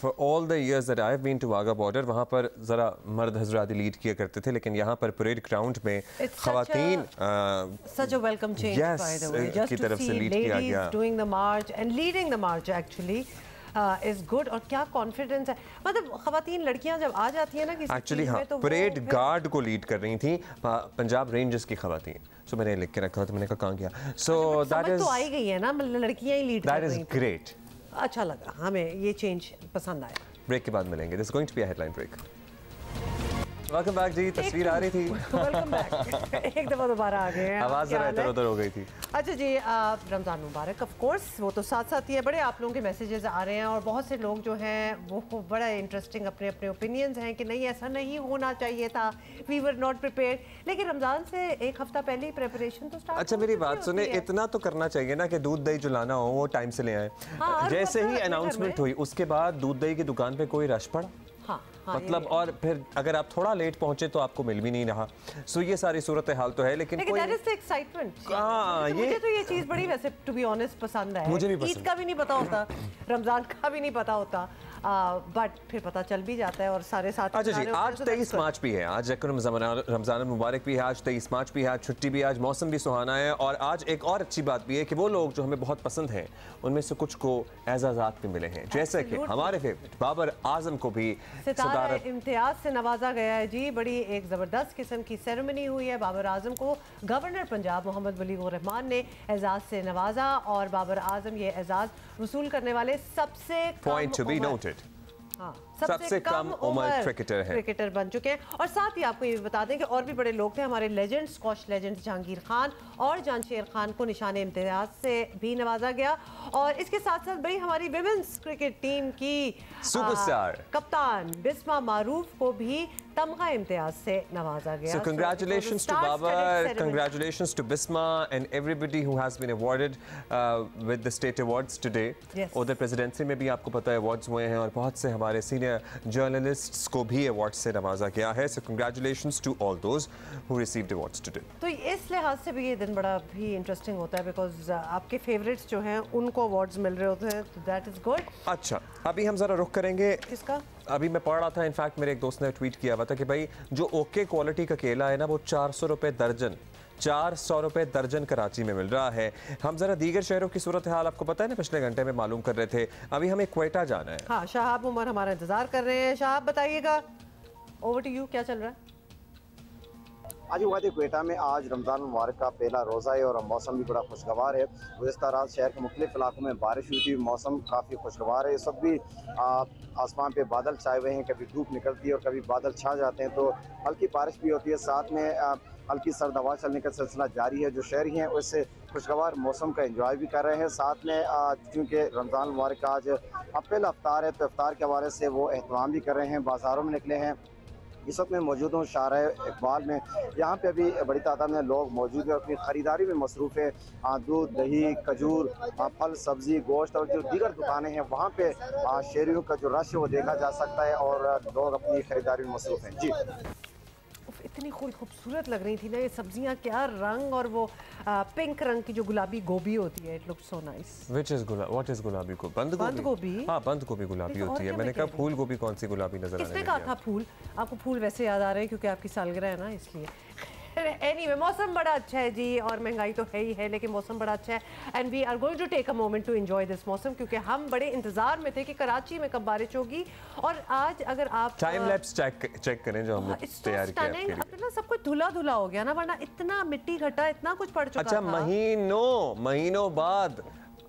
A: for all the years that I have been to Wagah border, वहाँ पर ज़रा मर्द हजरात लीड किया करते थे, लेकिन यहाँ पर परेड ग्राउंड में ख़वातीन
B: such a welcome change, by the way, just
A: की तरफ
B: to
A: से
B: see
A: लीड किया
B: ladies
A: गया।
B: doing the march and leading the march actually is good। और क्या कॉन्फिडेंस है, मतलब ख़वातीन लड़कियां जब आ जाती है ना किसी
A: एक्चुअली
B: चीज़
A: हाँ,
B: में तो
A: परेड गार्ड को लीड कर रही थी पंजाब रेंजर्स की ख़वातीन। सो मैंने लिख के रखा तो मैंने कहा कहाँ गया। सो दैट इज
B: तो आई गई है ना, मतलब लड़कियां ही लीड कर
A: दैट
B: रही
A: इज
B: थी।
A: ग्रेट।
B: अच्छा लगा हमें, ये चेंज पसंद आया।
A: ब्रेक के बाद मिलेंगे। This going to be a headline break. Welcome back जी, तस्वीर आ रही थी।
B: Welcome back. एक दफा दोबारा आ गए हैं।
A: आवाज
B: क्या
A: जरा
B: हाल है?
A: इधर उधर हो गई थी।
B: अच्छा जी, रमज़ान मुबारक। ऑफ कोर्स वो तो साथ साथ ही है। बड़े आप लोगों के मैसेजेस आ रहे हैं और बहुत से लोग जो हैं वो बड़ा इंटरेस्टिंग अपने अपने ओपिनियंस हैं कि नहीं ऐसा नहीं होना चाहिए था, वी वर नॉट प्रिपेयर्ड। लेकिन रमज़ान से एक हफ्ता पहले ही प्रिपरेशन तो स्टार्ट।
A: अच्छा मेरी बात सुने, इतना तो करना चाहिए ना कि दूध दही जो लाना हो वो टाइम से ले आए।
B: हाँ,
A: जैसे ही अनाउंसमेंट हुई उसके बाद दूध दही की दुकान पे कोई रश पड़ा।
B: हाँ,
A: मतलब और फिर अगर आप थोड़ा लेट पहुंचे तो आपको मिल भी नहीं रहा। सो ये सारी सूरत हाल तो है, लेकिन
B: दैट इज द एक्साइटमेंट।
A: ये
B: मुझे तो ये चीज़ बड़ी वैसे टू बी ऑनेस्ट पसंद है।
A: मुझे भी पसंद।
B: ईद का भी नहीं पता होता, रमज़ान का भी नहीं पता होता, बट फिर पता चल भी जाता है और सारे साथ।
A: अच्छा जी, आज 23 मार्च भी है, आज रमज़ान मुबारक भी है, आज 23 मार्च भी है, आज छुट्टी भी है, आज मौसम भी सुहाना है। और आज एक और अच्छी बात भी है कि वो लोग जो हमें बहुत पसंद हैं उनमें से कुछ को एजाज़ात भी मिले हैं, जैसे कि हमारे फेवरेट बाबर आजम को भी
B: सितारा इम्तियाज से नवाजा गया है जी। बड़ी एक ज़बरदस्त किस्म की सेरेमनी हुई है। बाबर आजम को गवर्नर पंजाब मोहम्मद वलीउर रहमान ने एजाज़ से नवाजा और बाबर आजम ये एजाज़ वसूल करने वाले सबसे
A: पॉइंट टू बी नोटेड सबसे कम उम्र क्रिकेटर
B: बन चुके हैं। और साथ ही आपको ये भी बता दें कि और भी बड़े लोग थे, हमारे legend squash legend Jahangir Khan और जानशेर खान को निशान इम्तियाज से भी नवाजा गया। और इसके साथ साथ भाई हमारी विमेंस क्रिकेट टीम की
A: सुपरस्टार
B: कप्तान बिस्मा मारूफ को भी तमगा इम्तियाज से नवाजा गया।
A: So congratulations to Babar, congratulations to Bisma and everybody who has been awarded with the state awards today.
B: Yes.
A: उधर प्रेसिडेंसी में भी आपको पता है अवार्ड्स हुए हैं और बहुत से हमारे सीनियर जर्नलिस्ट्स को भी अवार्ड से नवाजा गया है। So congratulations to all those who received awards today.
B: तो इस लिहाज से भी ये दिन बड़ा भी इंटरेस्टिंग होता है बिकॉज आपके फेवरेट्स जो हैं उनको अवार्ड्स मिल रहे होते हैं, तो दैट इज गुड।
A: अच्छा, अभी हम जरा रुख करेंगे।
B: किसका?
A: अभी मैं पढ़ रहा था, इनफैक्ट मेरे एक दोस्त ने ट्वीट किया हुआ था कि भाई जो ओके क्वालिटी का केला है ना वो 400 रुपये दर्जन, 400 रुपये दर्जन कराची में मिल रहा है। हम जरा दीगर शहरों की सूरत हाल आपको पता है ना, पिछले घंटे में मालूम कर रहे थे। अभी हमें क्वेटा जाना है।
B: हाँ, शाहाब उमर हमारा इंतजार कर रहे हैं। शाहाब बताइएगा, ओवर टू यू, क्या चल रहा है?
I: आज वादी क्वेटा में आज रमज़ान मुबारक का पहला रोज़ा है और मौसम भी बड़ा खुशगवार है। गुज़िस्ता रात शहर के मुख्तलिफ इलाकों में बारिश हुई थी, मौसम काफ़ी खुशगवार है। इस वक्त भी आसमान पे बादल छाए हुए हैं, कभी धूप निकलती है और कभी बादल छा जाते हैं, तो हल्की बारिश भी होती है। साथ में हल्की सर्द हवा चलने का सिलसिला जारी है। जो शहरी हैं उससे खुशगवार मौसम का एंजॉय भी कर रहे हैं। साथ में चूँकि रमज़ान मुबारक का आज पहला अफ्तार है तो अफ्तार के हवाले से वो एहतमाम भी कर रहे हैं, बाज़ारों में निकले हैं। इस वक्त मैं मौजूद हूँ शाहराह इकबाल में। यहाँ पे अभी बड़ी तादाद में लोग मौजूद हैं, अपनी ख़रीदारी में मसरूफ़ है। दूध, दही, खजूर, फल, सब्ज़ी, गोश्त और जो दीगर दुकानें हैं वहाँ पे शहरियों का जो रश है वो देखा जा सकता है और लोग अपनी ख़रीदारी में मसरूफ़ हैं। जी,
B: इतनी खूबसूरत लग रही थी ना ये सब्जियां, क्या रंग, और वो पिंक रंग की जो गुलाबी गोभी होती है, it looks so nice.
A: What is गुलाबी गोभी? बंद गोभी? हाँ, बंद गोभी गुलाबी होती है। मैंने कहा फूल गोभी कौन सी गुलाबी नजर आ रही है?
B: किसने कहा था फूल? आपको फूल वैसे याद आ रहे हैं क्योंकि आपकी सालगिरह है ना, इसलिए। एनीवे, मौसम बड़ा अच्छा है जी, और महंगाई तो है ही है, लेकिन मौसम बड़ा अच्छा है and we are going to take a moment to enjoy this मौसम, क्योंकि हम बड़े इंतजार में थे कि कराची में कब बारिश होगी। और आज अगर आप
A: टाइम लैप्स चेक करें जो हमने तैयार किया आपके लिए।
B: अब ना सब कुछ धुला धुला हो गया ना, वरना इतना मिट्टी घटा, इतना कुछ पड़ चुका था।
A: अच्छा, महीनों बाद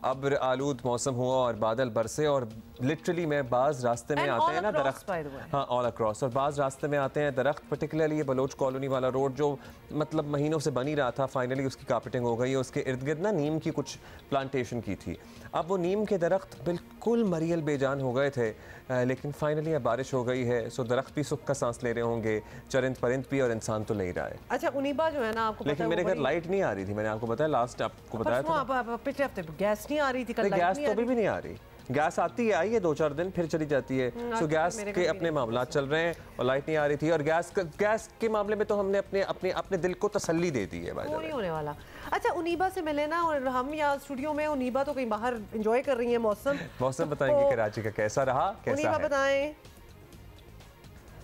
A: अब आलूद मौसम हुआ और बादल बरसे, और लिटरली मैं बाज़ रास्ते में आते हैं ना दरख्त, हाँ ऑल अक्रॉस, और बाज़ रास्ते में आते हैं दरख्त, पर्टिकुलरली ये बलोच कॉलोनी वाला रोड जो मतलब महीनों से बनी रहा था, फाइनली उसकी कार्पेटिंग हो गई। उसके इर्द गिर्द ना नीम की कुछ प्लांटेशन की थी। अब वो नीम के दरख्त बिल्कुल मरियल बेजान हो गए थे, लेकिन फाइनली अब बारिश हो गई है, सो दरख्त भी सुख का सांस ले रहे होंगे, चरिंद परिंद भी, और इंसान तो ले रहा है।
B: अच्छा, उनीबा जो है ना, आपको
A: लेकिन मेरे घर लाइट नहीं आ रही थी, मैंने आपको बताया, लास्ट आपको बताया था
B: पिछले हफ्ते गैस नहीं आ रही थी, कल
A: गैस तो अभी भी नहीं आ रही। गैस आती है, आई है 2-4 दिन, फिर चली जाती है। सो गैस के अपने मामला चल रहे हैं और लाइट नहीं आ रही थी, और गैस के मामले में तो हमने अपने दिल को तसल्ली दे दी है।
B: वो नहीं होने वाला। अच्छा, उनीबा से मिले ना, और हम यहाँ स्टूडियो में, उनीबा तो कहीं बाहर एंजॉय कर रही है मौसम
A: बताएंगे कराची का कैसा रहा, कैसा है?
B: बताएं।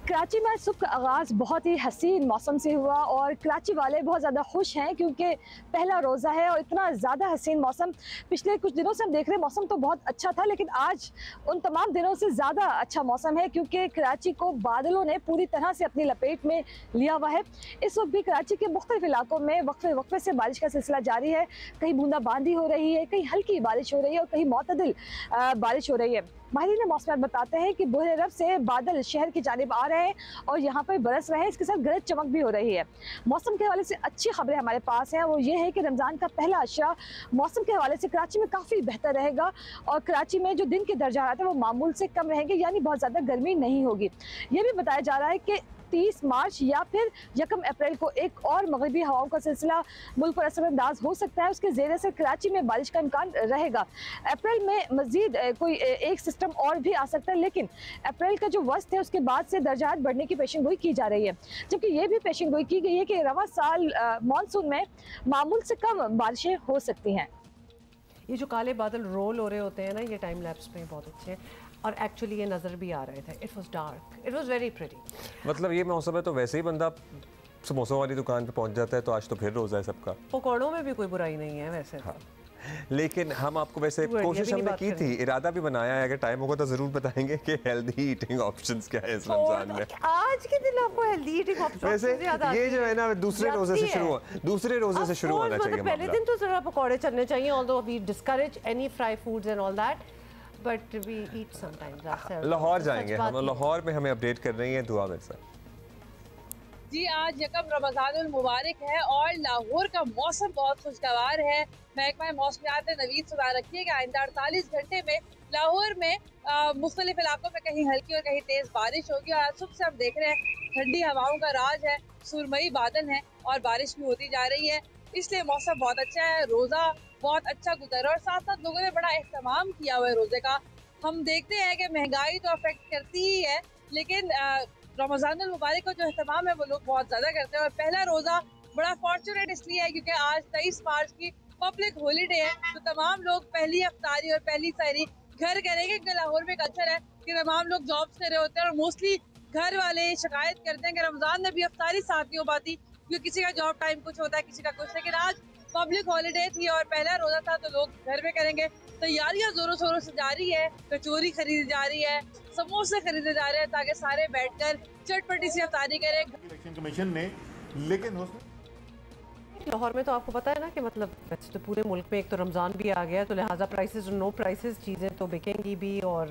J: कराची में सुबह का आगाज़ बहुत ही हसीन मौसम से हुआ और कराची वाले बहुत ज़्यादा खुश हैं क्योंकि पहला रोज़ा है और इतना ज़्यादा हसीन मौसम। पिछले कुछ दिनों से हम देख रहे हैं मौसम तो बहुत अच्छा था, लेकिन आज उन तमाम दिनों से ज़्यादा अच्छा मौसम है क्योंकि कराची को बादलों ने पूरी तरह से अपनी लपेट में लिया हुआ है। इस वक्त भी कराची के मुख्तलिफ इलाकों में वक्फे से बारिश का सिलसिला जारी है। कहीं बूंदाबांदी हो रही है, कहीं हल्की बारिश हो रही है और कहीं मुतदिल बारिश हो रही है। माहिरीन मौसम बताते हैं कि बोहरे रब से बादल शहर की जानिब आ रहे हैं और यहाँ पर बरस रहे हैं, इसके साथ गरज चमक भी हो रही है। मौसम के हवाले से अच्छी खबरें हमारे पास हैं, वो ये है कि रमज़ान का पहला अशरा मौसम के हवाले से कराची में काफ़ी बेहतर रहेगा और कराची में जो दिन के दर्जात हैं वो मामूल से कम रहेंगे, यानी बहुत ज़्यादा गर्मी नहीं होगी। ये भी बताया जा रहा है कि 30 मार्च या फिर 1 अप्रैल को एक और मगरबी हवाओं का सिलसिला मुल्क पर असरअंदाज हो सकता है, उसके ज़ेर से कराची में बारिश का इम्कान रहेगा। अप्रैल में मजीद कोई एक सिस्टम और भी आ सकता है, लेकिन अप्रैल का जो वस्त है उसके बाद से दर्जात बढ़ने की पेशन गोई की जा रही है, जबकि ये भी पेशन गोई की गई है कि रवा साल मानसून में मामूल से कम बारिशें हो सकती हैं।
B: ये जो काले बादल रोल हो रहे होते हैं ना, ये टाइम लैप्स में बहुत अच्छे हैं और एक्चुअली ये नज़र भी आ रहे थे। It was dark, it was very pretty.
A: मतलब ये मौसम है तो वैसे ही बंदा समोसों वाली दुकान पे पहुंच जाता है, तो आज तो फिर रोज़ा है सबका।
B: पकौड़ों में भी कोई बुराई नहीं है वैसे। हाँ।
A: लेकिन हम आपको वैसे कोशिश हमने की थी, इरादा भी बनाया है, अगर टाइम होगा तो जरूर बताएंगे कि हेल्दी ईटिंग ऑप्शंस क्या है इस रमजान में।
B: आज के दिन आपको हेल्दी ईटिंग ऑप्शंस
A: वैसे ये जो है ना दूसरे रोजे से शुरू होना चाहिए।
B: पहले दिन तो जरा पकौड़े चलने चाहिए, although we discourage any fry foods and all that, but we eat sometimes ourselves।
A: Lahore जाएंगे हम, लाहौर में हमें अपडेट कर रही है दुआ मिर्जा
K: जी। आज यकम रमज़ानुल मुबारक है और लाहौर का मौसम बहुत खुशगवार है। महकमा मौसमियात ने नवीद सुना रखी है कि आइंदा 48 घंटे में लाहौर में मुख्तलिफ इलाकों में कहीं हल्की और कहीं तेज़ बारिश होगी। और आज सुबह से हम देख रहे हैं ठंडी हवाओं का राज है, सुरमई बादल हैं और बारिश भी होती जा रही है, इसलिए मौसम बहुत अच्छा है। रोज़ा बहुत अच्छा गुजरा और साथ साथ लोगों ने बड़ा एहतमाम किया हुआ है रोज़े का। हम देखते हैं कि महंगाई तो अफेक्ट करती ही है, लेकिन रमज़ानुल मुबारक का जो एहतमाम है वो लोग बहुत ज़्यादा करते हैं। और पहला रोज़ा बड़ा फॉर्चुनेट इसलिए है क्योंकि आज 23 मार्च की पब्लिक हॉलीडे है, तो तमाम लोग पहली अफ्तारी और पहली सहरी घर करेंगे। क्योंकि लाहौर में कल्चर है कि तमाम लोग जॉब्स कर रहे होते हैं और मोस्टली घर वाले शिकायत करते हैं कि रमज़ान में भी अफ्तारी साथ नहीं हो पाती क्योंकि किसी का जॉब टाइम कुछ होता है, किसी का कुछ। लेकिन आज पब्लिक हॉलीडे थी और पहला रोज़ा था, तो लोग घर में करेंगे। तैयारियां जोरों शोरों से जारी है, कचौरी खरीदी जा रही है, समोसे खरीदे जा रहे हैं ताकि सारे बैठकर चटपटी सी अफ्तारी करें।
L: इलेक्शन कमीशन ने लेकिन
B: लाहौर में तो आपको पता है ना कि मतलब वैसे तो पूरे मुल्क में एक तो रमज़ान भी आ गया, तो लिहाजा प्राइसेस और नो प्राइसेस चीज़ें तो बिकेंगी भी और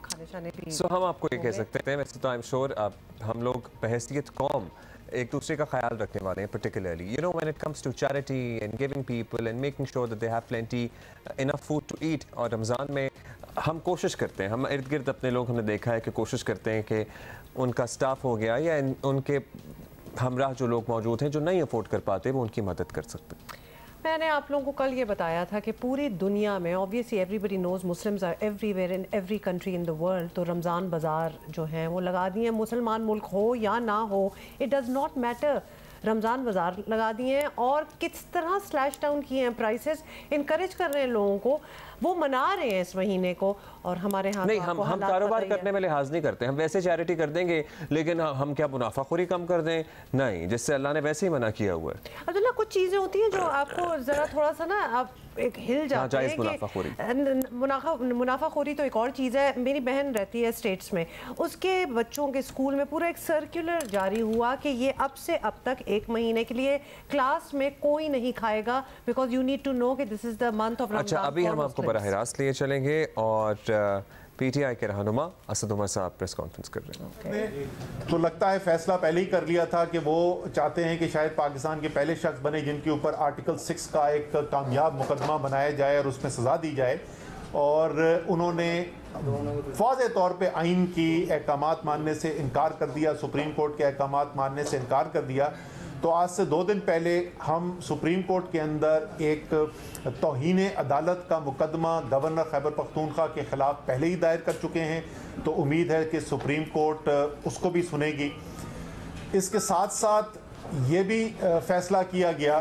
B: खाने शाने भी।
A: हम आपको ये कह सकते हैं, वैसे तो आई एम श्योर हम लोग बहैसियत कौम एक दूसरे का ख्याल रखने वाले हैं, particularly you know when it comes to charity and giving people and making sure that they have plenty enough food to eat। और रमज़ान में हम कोशिश करते हैं, हम इर्द गिर्द अपने लोग हमने देखा है कि कोशिश करते हैं कि उनका स्टाफ हो गया या उनके हमराह जो लोग मौजूद हैं जो नहीं अफोर्ड कर पाते वो उनकी मदद कर सकते हैं।
B: मैंने आप लोगों को कल ये बताया था कि पूरी दुनिया में obviously everybody knows Muslims are everywhere in every country in the world, तो रमज़ान बाज़ार जो हैं वो लगा दिए, मुसलमान मुल्क हो या ना हो, it does not matter, Ramzan बाज़ार लगा दिए हैं और किस तरह स्लैश डाउन किए हैं प्राइसेस, इनकरेज कर रहे हैं लोगों को, वो मना रहे हैं इस महीने को। और हमारे यहाँ
A: नहीं, हम कारोबार करने में लिहाज नहीं करते, हम वैसे चैरिटी कर देंगे, लेकिन हम क्या मुनाफाखोरी कम कर दें? नहीं, जिससे अल्लाह ने वैसे ही मना किया हुआ है।
B: अब्दुल्ला, कुछ चीज़ें होती हैं जो आपको ज़रा थोड़ा सा ना आप एक हिल जाते हैं कि मुनाफाखोरी तो एक और चीज़ है। मेरी बहन रहती है स्टेट्स में, उसके बच्चों के स्कूल में पूरा एक सर्कुलर जारी हुआ कि ये अब से अब तक 1 महीने के लिए क्लास में कोई नहीं खाएगा, because you need to know कि this is the month of Ramzan.
A: अच्छा, अभी हम आपको बराह रास्त लिए चलेंगे और पीटीआई के रहनुमा असद उमर साहब प्रेस कॉन्फ्रेंस कर रहे हैं।
L: तो लगता है फैसला पहले ही कर लिया था कि वो चाहते हैं कि शायद पाकिस्तान के पहले शख्स बने जिनके ऊपर आर्टिकल 6 का एक कामयाब मुकदमा बनाया जाए और उसमें सज़ा दी जाए, और उन्होंने वाज़े तौर पे आइन की अहकामात मानने से इनकार कर दिया, सुप्रीम कोर्ट के अहकामात मानने से इनकार कर दिया। तो आज से 2 दिन पहले हम सुप्रीम कोर्ट के अंदर एक तौहीन अदालत का मुकदमा गवर्नर खैबर पख्तूनख्वा के ख़िलाफ़ पहले ही दायर कर चुके हैं, तो उम्मीद है कि सुप्रीम कोर्ट उसको भी सुनेगी। इसके साथ साथ ये भी फ़ैसला किया गया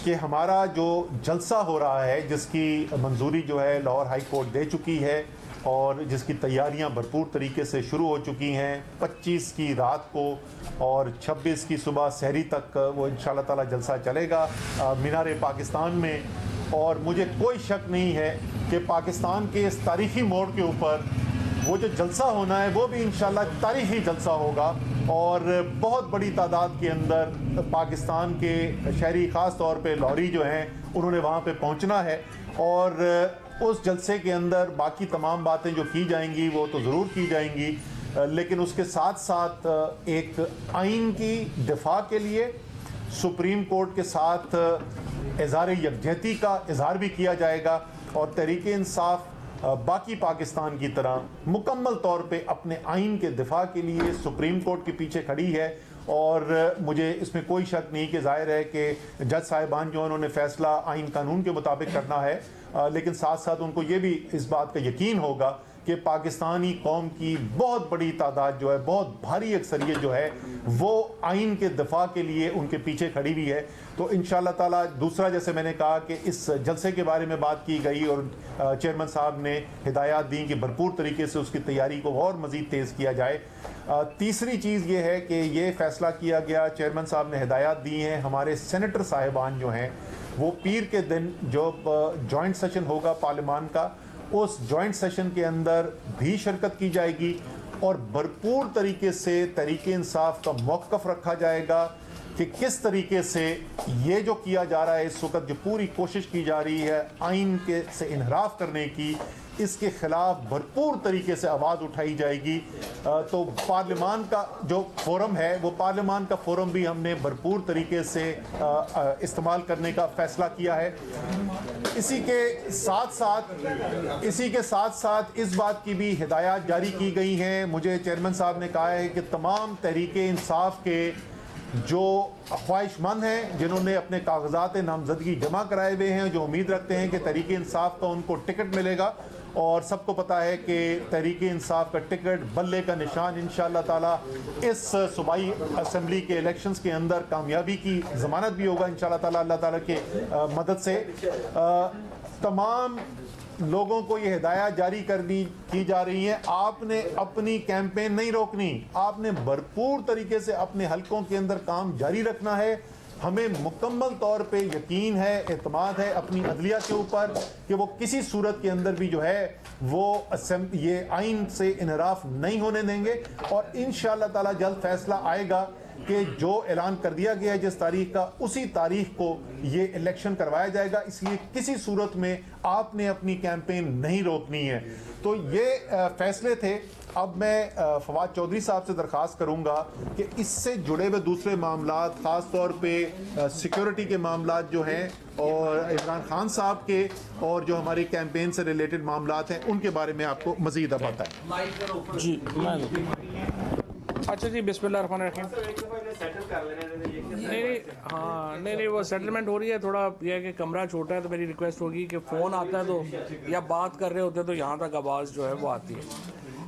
L: कि हमारा जो जलसा हो रहा है, जिसकी मंजूरी जो है लाहौर हाई कोर्ट दे चुकी है और जिसकी तैयारियां भरपूर तरीके से शुरू हो चुकी हैं, 25 की रात को और 26 की सुबह सहरी तक वो इंशाल्लाह ताला जलसा चलेगा मीनार पाकिस्तान में। और मुझे कोई शक नहीं है कि पाकिस्तान के इस तारीख़ी मोड़ के ऊपर वो जो जलसा होना है वो भी इंशाल्लाह तारीख़ी जलसा होगा, और बहुत बड़ी तादाद के अंदर पाकिस्तान के शहरी ख़ास तौर पे लाहौरी जो हैं उन्होंने वहाँ पे पहुँचना है, और उस जलसे के अंदर बाकी तमाम बातें जो की जाएंगी वो तो ज़रूर की जाएंगी, लेकिन उसके साथ साथ एक आइन की दिफा के लिए सुप्रीम कोर्ट के साथ इज़हार यकजहती का इजहार भी किया जाएगा, और तहरीक इंसाफ बाकी पाकिस्तान की तरह मुकम्मल तौर पे अपने आइन के दिफा के लिए सुप्रीम कोर्ट के पीछे खड़ी है। और मुझे इसमें कोई शक नहीं कि जाहिर है कि जज साहिबान जो उन्होंने फ़ैसला आइन कानून के मुताबिक करना है, लेकिन साथ साथ उनको ये भी इस बात का यकीन होगा कि पाकिस्तानी कौम की बहुत बड़ी तादाद जो है, बहुत भारी अक्सरियत जो है वो आइन के दफा के लिए उनके पीछे खड़ी हुई है। तो इंशाल्लाह ताला दूसरा, जैसे मैंने कहा कि इस जलसे के बारे में बात की गई और चेयरमैन साहब ने हिदायत दी कि भरपूर तरीके से उसकी तैयारी को और मज़ीद तेज़ किया जाए। तीसरी चीज़ ये है कि ये फ़ैसला किया गया, चेयरमैन साहब ने हिदायत दी हैं हमारे सेनेटर साहिबान जो हैं वो पीर के दिन जो जॉइंट सेशन होगा पार्लियामान का, उस जॉइंट सेशन के अंदर भी शिरकत की जाएगी और भरपूर तरीके से तहरीक इंसाफ का मौक़िफ़ रखा जाएगा कि किस तरीके से ये जो किया जा रहा है इस वक्त, जो पूरी कोशिश की जा रही है आइन के से इनहराफ करने की, इसके ख़िलाफ़ भरपूर तरीके से आवाज़ उठाई जाएगी। तो पार्लियामान का जो फोरम है वो पार्लियामान का फोरम भी हमने भरपूर तरीके से इस्तेमाल करने का फ़ैसला किया है। इसी के साथ साथ इस बात की भी हिदायत जारी की गई हैं, मुझे चेयरमैन साहब ने कहा है कि तमाम तहरीक इंसाफ के जो ख्वाहिशमंद हैं जिन्होंने अपने कागजात नामजदगी जमा कराए हुए हैं, जो उम्मीद रखते हैं कि तहरीक इंसाफ का उनको टिकट मिलेगा, और सबको पता है कि तहरीक इंसाफ का टिकट बल्ले का निशान इंशाअल्लाह ताला इस सूबाई असेंबली के इलेक्शंस के अंदर कामयाबी की ज़मानत भी होगा इंशाअल्लाह ताला, अल्लाह ताला के मदद से। तमाम लोगों को ये हिदायत जारी की जा रही है, आपने अपनी कैंपेन नहीं रोकनी, आपने भरपूर तरीके से अपने हलकों के अंदर काम जारी रखना है। हमें मुकम्मल तौर पे यकीन है, एतमाद है अपनी अदलिया के ऊपर कि वो किसी सूरत के अंदर भी जो है वो ये आइन से इनहराफ नहीं होने देंगे, और इंशाअल्लाह ताला जल्द फैसला आएगा कि जो ऐलान कर दिया गया है जिस तारीख का, उसी तारीख को ये इलेक्शन करवाया जाएगा। इसलिए किसी सूरत में आपने अपनी कैंपेन नहीं रोकनी है। तो ये फैसले थे। अब मैं फवाद चौधरी साहब से दरख्वास्त करूंगा कि इससे जुड़े हुए दूसरे मामला, ख़ास तौर पे सिक्योरिटी के मामला जो हैं और इमरान खान साहब के और जो हमारी कैंपेन से रिलेटेड मामला हैं, उनके बारे में आपको मज़ीद अब बताएं।
M: जी अच्छा जी, बिस्मिल्लाहिर्रहमानिर्रहीम। नहीं, वो सेटलमेंट हो रही है। थोड़ा यह है कि कमरा छोटा है, तो मेरी रिक्वेस्ट होगी कि फ़ोन आता है तो या बात कर रहे होते हैं तो यहाँ तक आवाज़ जो है वो आती है।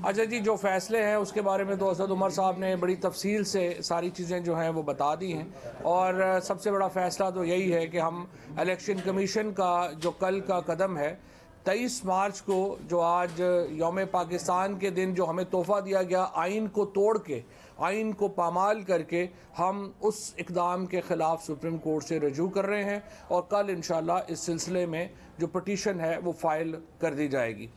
M: अच्छा जी, जो फ़ैसले हैं उसके बारे में तो असद उमर साहब ने बड़ी तफसील से सारी चीज़ें जो हैं वो बता दी हैं। और सबसे बड़ा फ़ैसला तो यही है कि हम इलेक्शन कमीशन का जो कल का कदम है 23 मार्च को, जो आज यौम पाकिस्तान के दिन जो हमें तोहफ़ा दिया गया आइन को तोड़ के, आइन को पामाल करके, हम उस इक़दाम के ख़िलाफ़ सुप्रीम कोर्ट से रजू कर रहे हैं और कल इंशाअल्लाह इस सिलसिले में जो पटिशन है वो फ़ाइल कर दी जाएगी।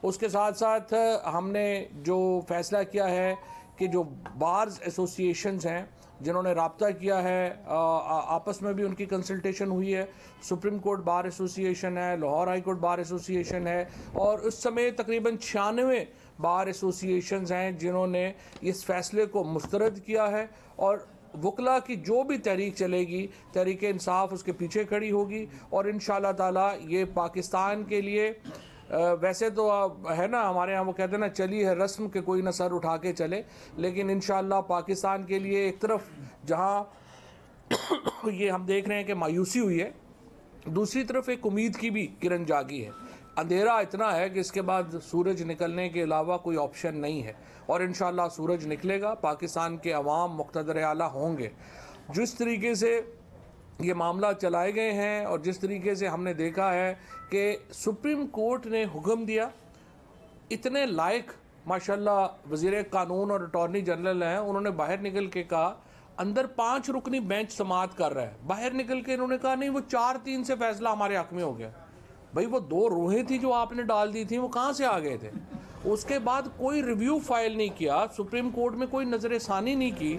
M: उसके साथ साथ हमने जो फ़ैसला किया है कि जो बार्स एसोसिएशंस हैं जिन्होंने रब्ता किया है, आपस में भी उनकी कंसल्टेशन हुई है। सुप्रीम कोर्ट बार एसोसिएशन है, Lahore high court bar association है और उस समय तकरीबन 96 बार एसोसिएशंस हैं जिन्होंने इस फ़ैसले को मुस्तरद किया है। और वकला की जो भी तहरीक चलेगी, तहरीक इंसाफ उसके पीछे खड़ी होगी और इंशाअल्लाह ताला ये पाकिस्तान के लिए वैसे तो है ना, हमारे यहाँ वो कहते हैं ना, चली है रस्म के कोई ना सर उठा के चले, लेकिन इंशाअल्लाह पाकिस्तान के लिए एक तरफ जहाँ ये हम देख रहे हैं कि मायूसी हुई है, दूसरी तरफ एक उम्मीद की भी किरण जागी है। अंधेरा इतना है कि इसके बाद सूरज निकलने के अलावा कोई ऑप्शन नहीं है और इंशाअल्लाह सूरज निकलेगा, पाकिस्तान के अवाम मुक़्तदर आला होंगे। जिस तरीके से ये मामला चलाए गए हैं और जिस तरीके से हमने देखा है कि सुप्रीम कोर्ट ने हुक्म दिया, इतने लायक माशाल्लाह वज़ीर कानून और अटॉर्नी जनरल हैं, उन्होंने बाहर निकल के कहा, अंदर 5 रुकनी बेंच समाअत कर रहा है, बाहर निकल के इन्होंने कहा नहीं वो 4-3 से फैसला हमारे हक़ में हो गया। भाई वो 2 रूहें थी जो आपने डाल दी थी, वो कहाँ से आ गए थे? उसके बाद कोई रिव्यू फाइल नहीं किया, सुप्रीम कोर्ट में कोई नज़रसानी नहीं की।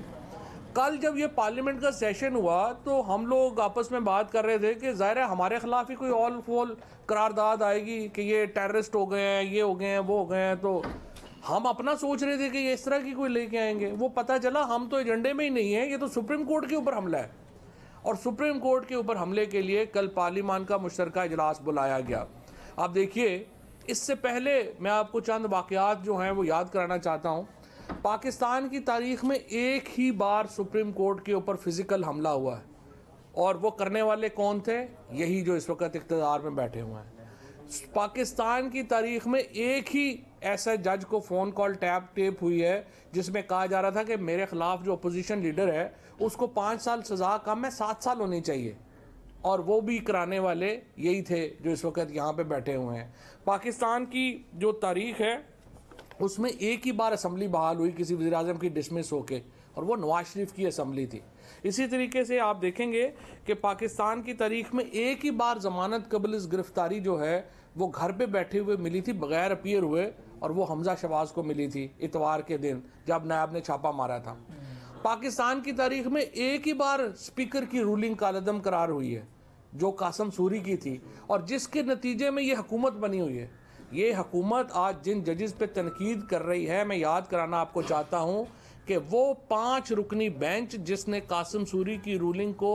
M: कल जब ये पार्लियामेंट का सेशन हुआ तो हम लोग आपस में बात कर रहे थे कि ज़ाहिर है हमारे ख़िलाफ़ ही कोई ऑल फॉल करारदाद आएगी कि ये टेररिस्ट हो गए हैं, ये हो गए हैं, वो हो गए हैं। तो हम अपना सोच रहे थे कि ये इस तरह की कोई लेके आएंगे, वो पता चला हम तो एजेंडे में ही नहीं है, ये तो सुप्रीम कोर्ट के ऊपर हमला है। और सुप्रीम कोर्ट के ऊपर हमले के लिए कल पार्लियामान का मुश्तरका इजलास बुलाया गया। आप देखिए, इससे पहले मैं आपको चंद वाक़यात जो हैं वो याद कराना चाहता हूँ। पाकिस्तान की तारीख में एक ही बार सुप्रीम कोर्ट के ऊपर फिज़िकल हमला हुआ है और वो करने वाले कौन थे? यही जो इस वक्त इक़्तिदार में बैठे हुए हैं। पाकिस्तान की तारीख में एक ही ऐसा जज को फ़ोन कॉल टेप हुई है जिसमें कहा जा रहा था कि मेरे ख़िलाफ़ जो अपोजिशन लीडर है उसको 5 साल सज़ा कम है, 7 साल होनी चाहिए, और वो भी कराने वाले यही थे जो इस वक्त यहाँ पे बैठे हुए हैं। पाकिस्तान की जो तारीख है उसमें एक ही बार असम्बली बहाल हुई किसी वज़ीर आज़म की डिसमिस होके, और वो नवाज शरीफ की असम्बली थी। इसी तरीके से आप देखेंगे कि पाकिस्तान की तारीख में एक ही बार ज़मानत कबल इस गिरफ्तारी जो है वो घर पे बैठे हुए मिली थी बग़ैर अपीयर हुए, और वो हमजा शहबाज को मिली थी इतवार के दिन जब नायब ने छापा मारा था। पाकिस्तान की तारीख में एक ही बार स्पीकर की रूलिंग कालदम करार हुई है जो कासम सूरी की थी, और जिसके नतीजे में ये हुकूमत बनी हुई है। ये हुकूमत आज जिन जजेस पे तनकीद कर रही है, मैं याद कराना आपको चाहता हूँ कि वो 5 रुकनी बेंच जिसने कासम सूरी की रूलिंग को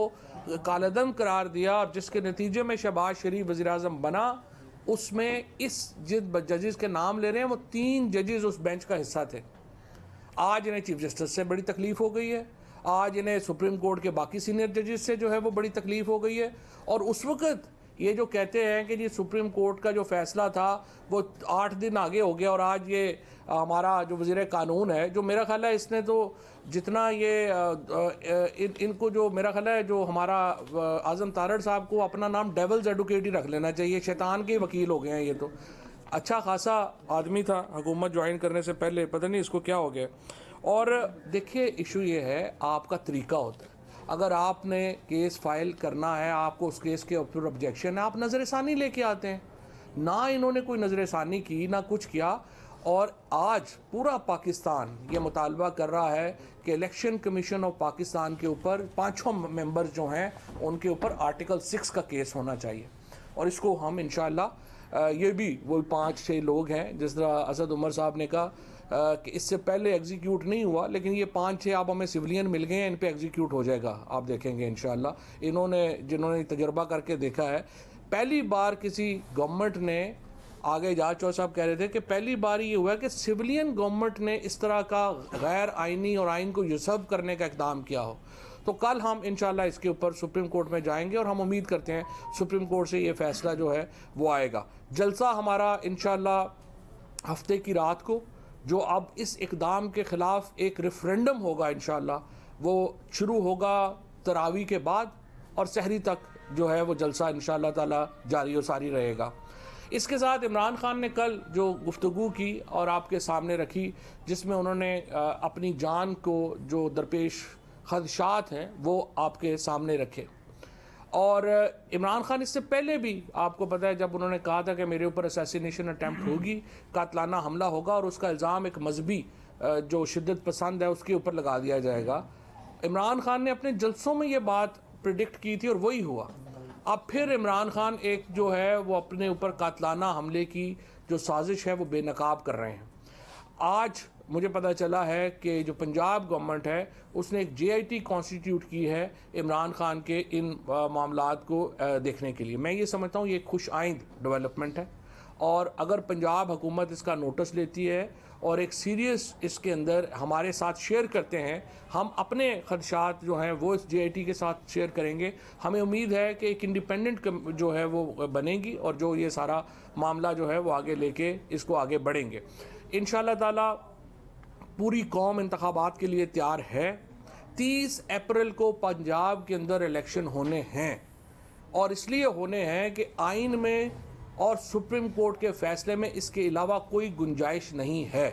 M: कालदम करार दिया और जिसके नतीजे में शहबाज शरीफ वज़ीर आज़म बना, उसमें इस जिन जजेस के नाम ले रहे हैं वो 3 जजेस उस बेंच का हिस्सा थे। आज इन्हें चीफ जस्टिस से बड़ी तकलीफ़ हो गई है, आज इन्हें सुप्रीम कोर्ट के बाकी सीनियर जजेस से जो है वो बड़ी तकलीफ़ हो गई है। और उस वक़्त ये जो कहते हैं कि जी सुप्रीम कोर्ट का जो फ़ैसला था वो 8 दिन आगे हो गया, और आज ये हमारा जो वज़ीर कानून है, जो मेरा ख्याल है इसने तो जितना ये इनको जो मेरा ख्याल है जो हमारा आज़म तारड़ साहब को अपना नाम डेवल्स एडवोकेट ही रख लेना चाहिए, शैतान के वकील हो गए हैं। ये तो अच्छा खासा आदमी था हुकूमत ज्वाइन करने से पहले, पता नहीं इसको क्या हो गया। और देखिए इशू ये है, आपका तरीका होता है, अगर आपने केस फाइल करना है, आपको उस केस के ऊपर ऑब्जेक्शन है, आप नज़रसानी लेके आते हैं। ना इन्होंने कोई नज़रसानी की, ना कुछ किया, और आज पूरा पाकिस्तान ये मुतालबा कर रहा है कि इलेक्शन कमीशन ऑफ पाकिस्तान के ऊपर 5 मेंबर्स जो हैं उनके ऊपर आर्टिकल 6 का केस होना चाहिए। और इसको हम इंशाअल्लाह ये भी वो 5-6 लोग हैं, जिस तरह असद उमर साहब ने कहा कि इससे पहले एग्जीक्यूट नहीं हुआ, लेकिन ये 5-6 आप हमें सिविलियन मिल गए हैं, इन पे एग्जीक्यूट हो जाएगा, आप देखेंगे इंशाअल्लाह। जिन्होंने तजर्बा करके देखा है, पहली बार किसी गवर्नमेंट ने, आगे एजाज चौधरी साहब कह रहे थे कि पहली बार ये हुआ कि सिविलियन गवर्नमेंट ने इस तरह का गैर आइनी और आइन को यूसर्व करने का इक़दाम किया हो। तो कल हम इंशाल्लाह इसके ऊपर सुप्रीम कोर्ट में जाएंगे और हम उम्मीद करते हैं सुप्रीम कोर्ट से ये फैसला जो है वो आएगा। जलसा हमारा इंशाल्लाह हफ्ते की रात को, जो अब इस इक़दाम के ख़िलाफ़ एक रेफरेंडम होगा इंशाल्लाह, वो शुरू होगा तरावी के बाद और सहरी तक जो है वो जलसा इंशाल्लाह ताला जारी और सारी रहेगा। इसके साथ इमरान खान ने कल जो गुफ्तगू की और आपके सामने रखी, जिसमें उन्होंने अपनी जान को जो दरपेश खदशात हैं वो आपके सामने रखे। और इमरान खान इससे पहले भी आपको पता है, जब उन्होंने कहा था कि मेरे ऊपर असैसिनेशन अटैम्प्ट होगी, कातलाना हमला होगा और उसका इल्ज़ाम एक मजहबी जो शिद्दत पसंद है उसके ऊपर लगा दिया जाएगा, इमरान खान ने अपने जलसों में ये बात प्रिडिक्ट की थी और वही हुआ। अब फिर इमरान खान एक जो है वो अपने ऊपर कातलाना हमले की जो साजिश है वो बेनकाब कर रहे हैं। आज मुझे पता चला है कि जो पंजाब गवर्नमेंट है उसने एक JIT कॉन्स्टिट्यूट की है इमरान खान के इन मामलात को देखने के लिए। मैं ये समझता हूँ ये खुश आइंद डेवलपमेंट है, और अगर पंजाब हुकूमत इसका नोटिस लेती है और एक सीरियस इसके अंदर हमारे साथ शेयर करते हैं, हम अपने खदशात जो हैं वो इस JIT के साथ शेयर करेंगे। हमें उम्मीद है कि एक इंडिपेंडेंट जो है वो बनेगी और जो ये सारा मामला जो है वो आगे लेके इसको आगे बढ़ेंगे इंशाअल्लाह ताला। पूरी कौम इंतखाबात के लिए तैयार है। 30 अप्रैल को पंजाब के अंदर इलेक्शन होने हैं, और इसलिए होने हैं कि आइन में और सुप्रीम कोर्ट के फैसले में इसके अलावा कोई गुंजाइश नहीं है।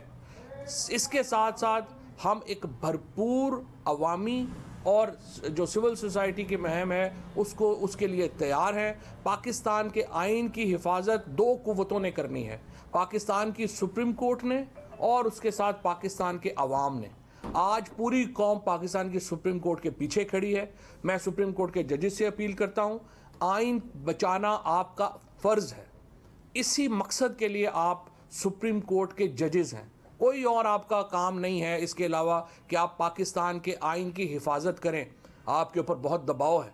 M: इसके साथ साथ हम एक भरपूर अवामी और जो सिविल सोसाइटी की मुहिम है उसके लिए तैयार हैं। पाकिस्तान के आइन की हिफाजत 2 कुव्वतों ने करनी है, पाकिस्तान की सुप्रीम कोर्ट ने और उसके साथ पाकिस्तान के अवाम ने। आज पूरी कौम पाकिस्तान की सुप्रीम कोर्ट के पीछे खड़ी है। मैं सुप्रीम कोर्ट के जजेस से अपील करता हूँ, आइन बचाना आपका फ़र्ज़ है। इसी मकसद के लिए आप सुप्रीम कोर्ट के जजेस हैं, कोई और आपका काम नहीं है इसके अलावा कि आप पाकिस्तान के आइन की हिफाजत करें। आपके ऊपर बहुत दबाव है,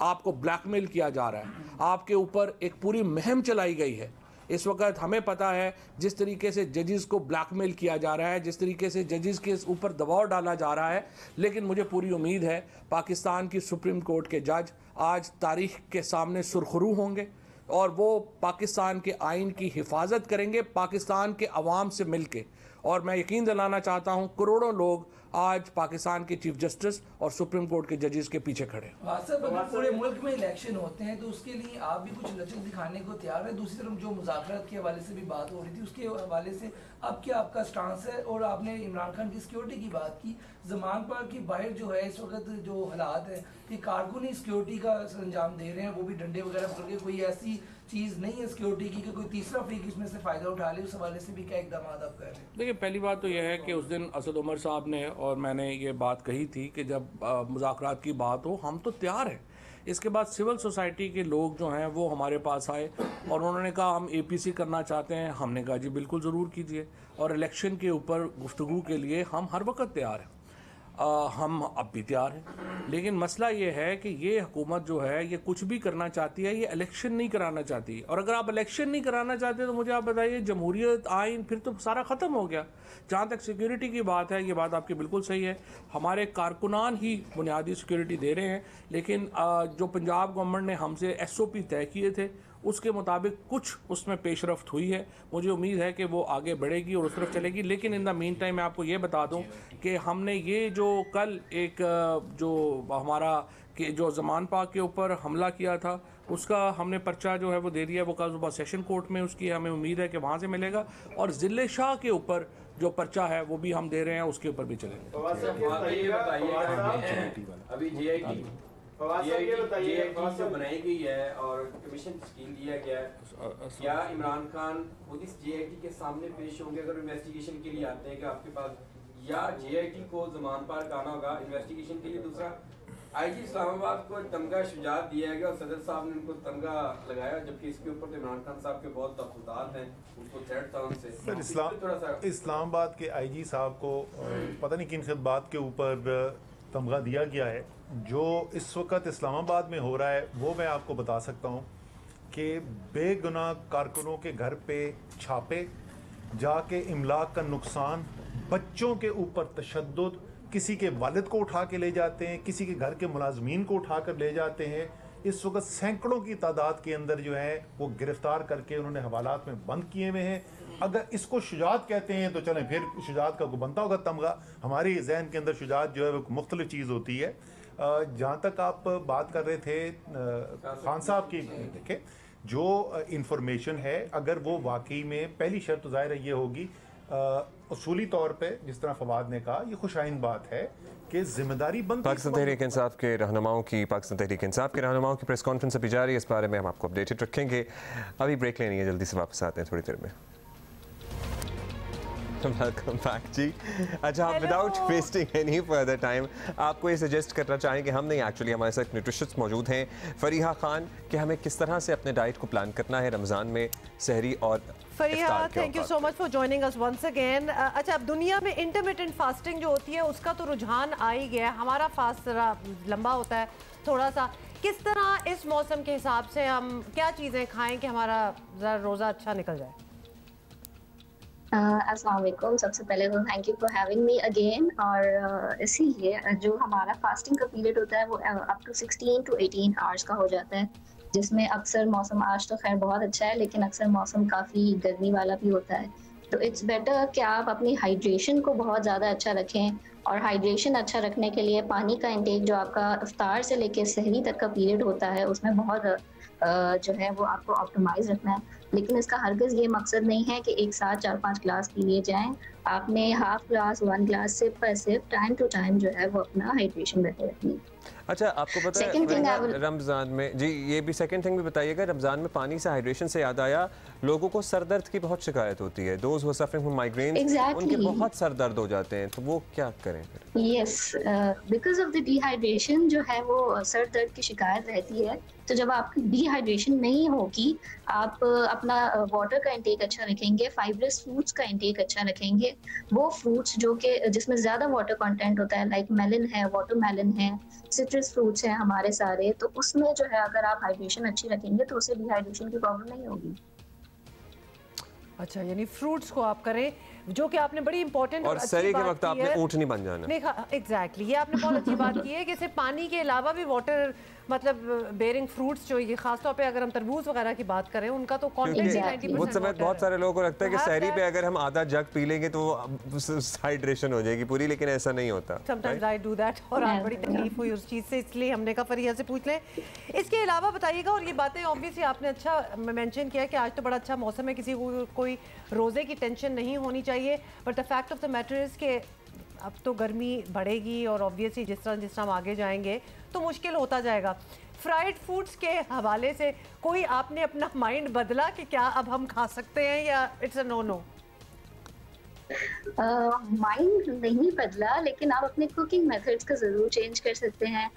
M: आपको ब्लैकमेल किया जा रहा है, आपके ऊपर एक पूरी मुहिम चलाई गई है। इस वक्त हमें पता है जिस तरीके से जजेस को ब्लैकमेल किया जा रहा है, जिस तरीके से जजेस के ऊपर दबाव डाला जा रहा है, लेकिन मुझे पूरी उम्मीद है पाकिस्तान की सुप्रीम कोर्ट के जज आज तारीख के सामने सुरखरू होंगे और वो पाकिस्तान के आइन की हिफाजत करेंगे पाकिस्तान के अवाम से मिलके। और मैं यकीन दिलाना चाहता हूँ करोड़ों लोग आज पाकिस्तान के चीफ जस्टिस और सुप्रीम कोर्ट के जजेस के पीछे खड़े।
N: पूरे मुल्क में इलेक्शन होते हैं तो उसके लिए आप भी कुछ लचक दिखाने को तैयार है। दूसरी तरफ जो मुज़ाकरात के हवाले से भी बात हो रही थी, उसके हवाले से अब क्या आपका स्टांस है? और आपने इमरान खान की सिक्योरिटी की बात की, ज़मान पर की बाहर जो है इस वक्त जो हालात है कि कारकुनी सिक्योरिटी का अंजाम दे रहे हैं, वो भी डंडे वगैरह पकड़ के, कोई ऐसी चीज़ नहीं है सिक्योरिटी की कि कोई तीसरा फरीक इसमें से फ़ायदा उठा ले, उस हवाले से भी क्या इकदाम आप कर रहे हैं?
M: देखिए, पहली बात तो यह है कि उस दिन असद उमर साहब ने और मैंने ये बात कही थी कि जब मुज़ाकरात की बात हो हम तो तैयार हैं। इसके बाद सिविल सोसाइटी के लोग जो हैं वो हमारे पास आए और उन्होंने कहा हम APC करना चाहते हैं। हमने कहा जी बिल्कुल ज़रूर कीजिए, और इलेक्शन के ऊपर गुफ्तगू के लिए हम हर वक्त तैयार हैं। हम अब भी तैयार हैं, लेकिन मसला ये है कि ये हुकूमत जो है ये कुछ भी करना चाहती है, ये इलेक्शन नहीं कराना चाहती। और अगर आप इलेक्शन नहीं कराना चाहते तो मुझे आप बताइए, जमहूरियत आइन फिर तो सारा ख़त्म हो गया। जहाँ तक सिक्योरिटी की बात है, ये बात आपकी बिल्कुल सही है, हमारे कारकुनान ही बुनियादी सिक्योरिटी दे रहे हैं, लेकिन जो पंजाब गवर्नमेंट ने हमसे SOP तय किए थे उसके मुताबिक कुछ उसमें पेशरफ्त हुई है। मुझे उम्मीद है कि वो आगे बढ़ेगी और उस तरफ चलेगी। लेकिन इन द मीन टाइम मैं आपको ये बता दूं कि हमने ये जो कल एक जो हमारा कि जो ज़मान पाक के ऊपर हमला किया था उसका हमने पर्चा जो है वो दे दिया। वो कल सुबह सेशन कोर्ट में उसकी हमें उम्मीद है कि वहाँ से मिलेगा, और ज़िले शाह के ऊपर जो पर्चा है वो भी हम दे रहे हैं, उसके ऊपर भी चलेंगे।
O: जो बनाई गई है और कमीशन तश्कील दिया गया है, क्या इमरान खान खुद इस JIT के सामने पेश होंगे अगर इन्वेस्टिगेशन के लिए आते हैं कि आपके पास, या JIT को ज़मान पार करना होगा इन्वेस्टिगेशन के लिए? दूसरा, IG इस्लामाबाद को तमगा शुजात दिया गया और सदर साहब ने उनको तमगा लगाया, जबकि इसके ऊपर तो इमरान खान साहब के बहुत तहफ़्फ़ुज़ात हैं, उनको थ्रेट था उनसे।
L: सर, इस्लामाबाद के IG साहब को पता नहीं किन खिदमात के ऊपर तमगा दिया गया है। जो इस वक्त इस्लामाबाद में हो रहा है वो मैं आपको बता सकता हूँ कि बेगुनाह कारकुनों के घर पे छापे, जाके इमलाक का नुकसान, बच्चों के ऊपर तशद्दुद, किसी के वालिद को उठा के ले जाते हैं, किसी के घर के मुलाजमीन को उठा कर ले जाते हैं। इस वक्त सैकड़ों की तादाद के अंदर जो है वो गिरफ्तार करके उन्होंने हवालात में बंद किए हुए हैं। अगर इसको शुजात कहते हैं तो चलें, फिर शुजात का बनता होगा तमगा। हमारे जहन के अंदर शुजात जो है वो मुख्तलिफ चीज़ होती है। जहाँ तक आप बात कर रहे थे खान साहब की, देखें जो इंफॉर्मेशन है अगर वो वाकई में, पहली शर्त तो ज़ाहिर ये होगी उसूली तौर पे, जिस तरह फवाद ने कहा, ये खुशाइन बात है कि जिम्मेदारी बनती है।
A: पाकिस्तान तहरीक इंसाफ के रहनुमाओं की प्रेस कॉन्फ्रेंस अभी जारी है, इस बारे में हम आपको अपडेटेड रखेंगे। अभी ब्रेक लेनी है, जल्दी से वापस आते हैं थोड़ी देर में। वेलकम बैक जी। अच्छा, आप without wasting any further time आपको ये सजेस्ट करना चाहेंगे, हम नहीं एक्चुअली हमारे साथ न्यूट्रिशनिस्ट मौजूद हैं फरीहा खान, कि हमें किस तरह से अपने डाइट को प्लान करना है रमज़ान में सहरी और
B: Fariha, thank you so much for joining us once again. अच्छा, अब दुनिया में इंटरमिटेंट फास्टिंग जो होती है उसका तो रुझान आ ही गया, हमारा फास्ट जरा लंबा होता है थोड़ा सा। किस तरह इस मौसम के हिसाब से हम क्या चीज़ें खाएं कि हमारा ज़रा रोज़ा अच्छा निकल जाए?
P: अस्सलाम वालेकुम। सबसे पहले तो thank you for having me again. और इसीलिए जो हमारा फास्टिंग का पीरियड होता है वो अप टू 16 to 18 आवर्स का हो जाता है, जिसमें अक्सर मौसम, आज तो खैर बहुत अच्छा है, लेकिन अक्सर मौसम काफ़ी गर्मी वाला भी होता है। तो इट्स बेटर कि आप अपनी हाइड्रेशन को बहुत ज़्यादा अच्छा रखें, और हाइड्रेशन अच्छा रखने के लिए पानी का इंटेक जो आपका इफ्तार से लेकर सहरी तक का पीरियड होता है उसमें बहुत जो है वो आपको ऑप्टिमाइज रखना है। लेकिन इसका हरगिज़ ये मकसद नहीं है कि एक साथ 4-5 ग्लास पी लिए जाएं। आपने हाफ ग्लास, 1 ग्लास सिर्फ पर सिर्फ टाइम टू टाइम जो है वो अपना हाइड्रेशन रखे रखनी।
A: अच्छा, आपको पता है रमज़ान में जी, ये भी सेकंड थिंग भी बताइएगा, रमज़ान में पानी से हाइड्रेशन से याद आया, लोगों को सर दर्द की बहुत शिकायत होती है, those who are suffering from migraines, उनके बहुत सर दर्द हो जाते हैं, तो वो क्या करें फिर?
P: Yes, because of the dehydration जो है वो सर दर्द की शिकायत रहती है। तो जब आपकी डिहाइड्रेशन नहीं होगी, आप अपना वाटर का इंटेक अच्छा रखेंगे, फाइब्रस फ्रूट्स का इंटेक अच्छा रखेंगे, वो फ्रूट्स जो कि जिसमें ज़्यादा वाटर कंटेंट होता है, लाइक मेलन है, वाटरमेलन है, सिट्रस फ्रूट्स हैं हमारे सारे, तो उसमें जो है अगर आप हाइड्रेशन अच्छी रखेंगे तो उससे डिहाइड्रेशन की प्रॉब्लम नहीं होगी।
B: अच्छा, यानी फ्रूट्स को आप करें, जो कि आपने बड़ी इंपॉर्टेंट
A: और सहरी के वक्त आपने ऊँट नहीं बन जाना।
B: नहीं, एग्जैक्टली, ये आपने बहुत अच्छी बात की है कि सिर्फ पानी के अलावा भी वाटर मतलब बेरिंग फ्रूट्स जो ये खास तौर पे अगर हम तरबूज वगैरह की बात करें, उनका तो कंटेंट 90%
A: उस समय बहुत सारे लोगों को लगता है कि सहरी पे अगर हम आधा जग पी लेंगे तो हाइड्रेशन हो जाएगी पूरी, लेकिन ऐसा नहीं होता।
B: समटाइम्स आई डू दैट, और आज बड़ी तकलीफ हुई उस चीज़ से, इसलिए हमने कहा फरीहा से पूछ लें। इसके अलावा बताइएगा, और ये बातें ऑब्वियसली आपने अच्छा मेंशन किया कि आज तो बड़ा अच्छा मौसम है, किसी को कोई रोज़े की टेंशन नहीं होनी चाहिए, but the fact of the matter is कि अब तो गर्मी बढ़ेगी और ऑब्वियसली जिस तरह हम आगे जाएंगे तो मुश्किल होता जाएगा। फ्राइड फूड्स के हवाले से कोई आपने अपना माइंड बदला कि क्या अब हम खा सकते हैं, या it's a no no?
P: Mind नहीं बदला, लेकिन आप अपने कुकिंग मेथड्स का ज़रूर चेंज कर सकते हैं।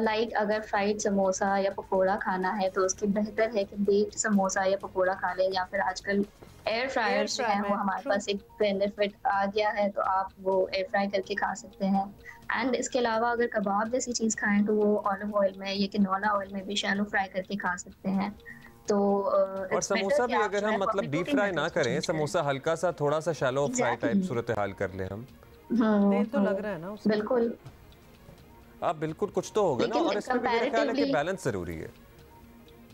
P: लाइक अगर फ्राइड समोसा या पकोड़ा खाना है तो उसके बेहतर है कि बेक्ड समोसा या पकोड़ा खा लें, या फिर आजकल एयर फ्रायर्स जो हैं वो हमारे पास एक बेनिफिट आ गया है, तो आप वो एयर फ्राई करके खा सकते हैं। एंड इसके अलावा अगर कबाब जैसी चीज़ खाएं तो वो ऑलिव ऑयल में या किनोला ऑयल में भी शैलो फ्राई करके खा सकते हैं। तो
A: और समोसा भी अगर हम मतलब डीप फ्राई ना करें, समोसा हल्का सा थोड़ा सा शैलो फ्राई टाइप सूरत हाल कर ले हम।
B: तेल तो लग रहा है ना उसमें।
P: बिल्कुल,
A: आप बिल्कुल कुछ तो होगा ना, और इसमें भी मेरा ख्याल है कि बैलेंस जरूरी है।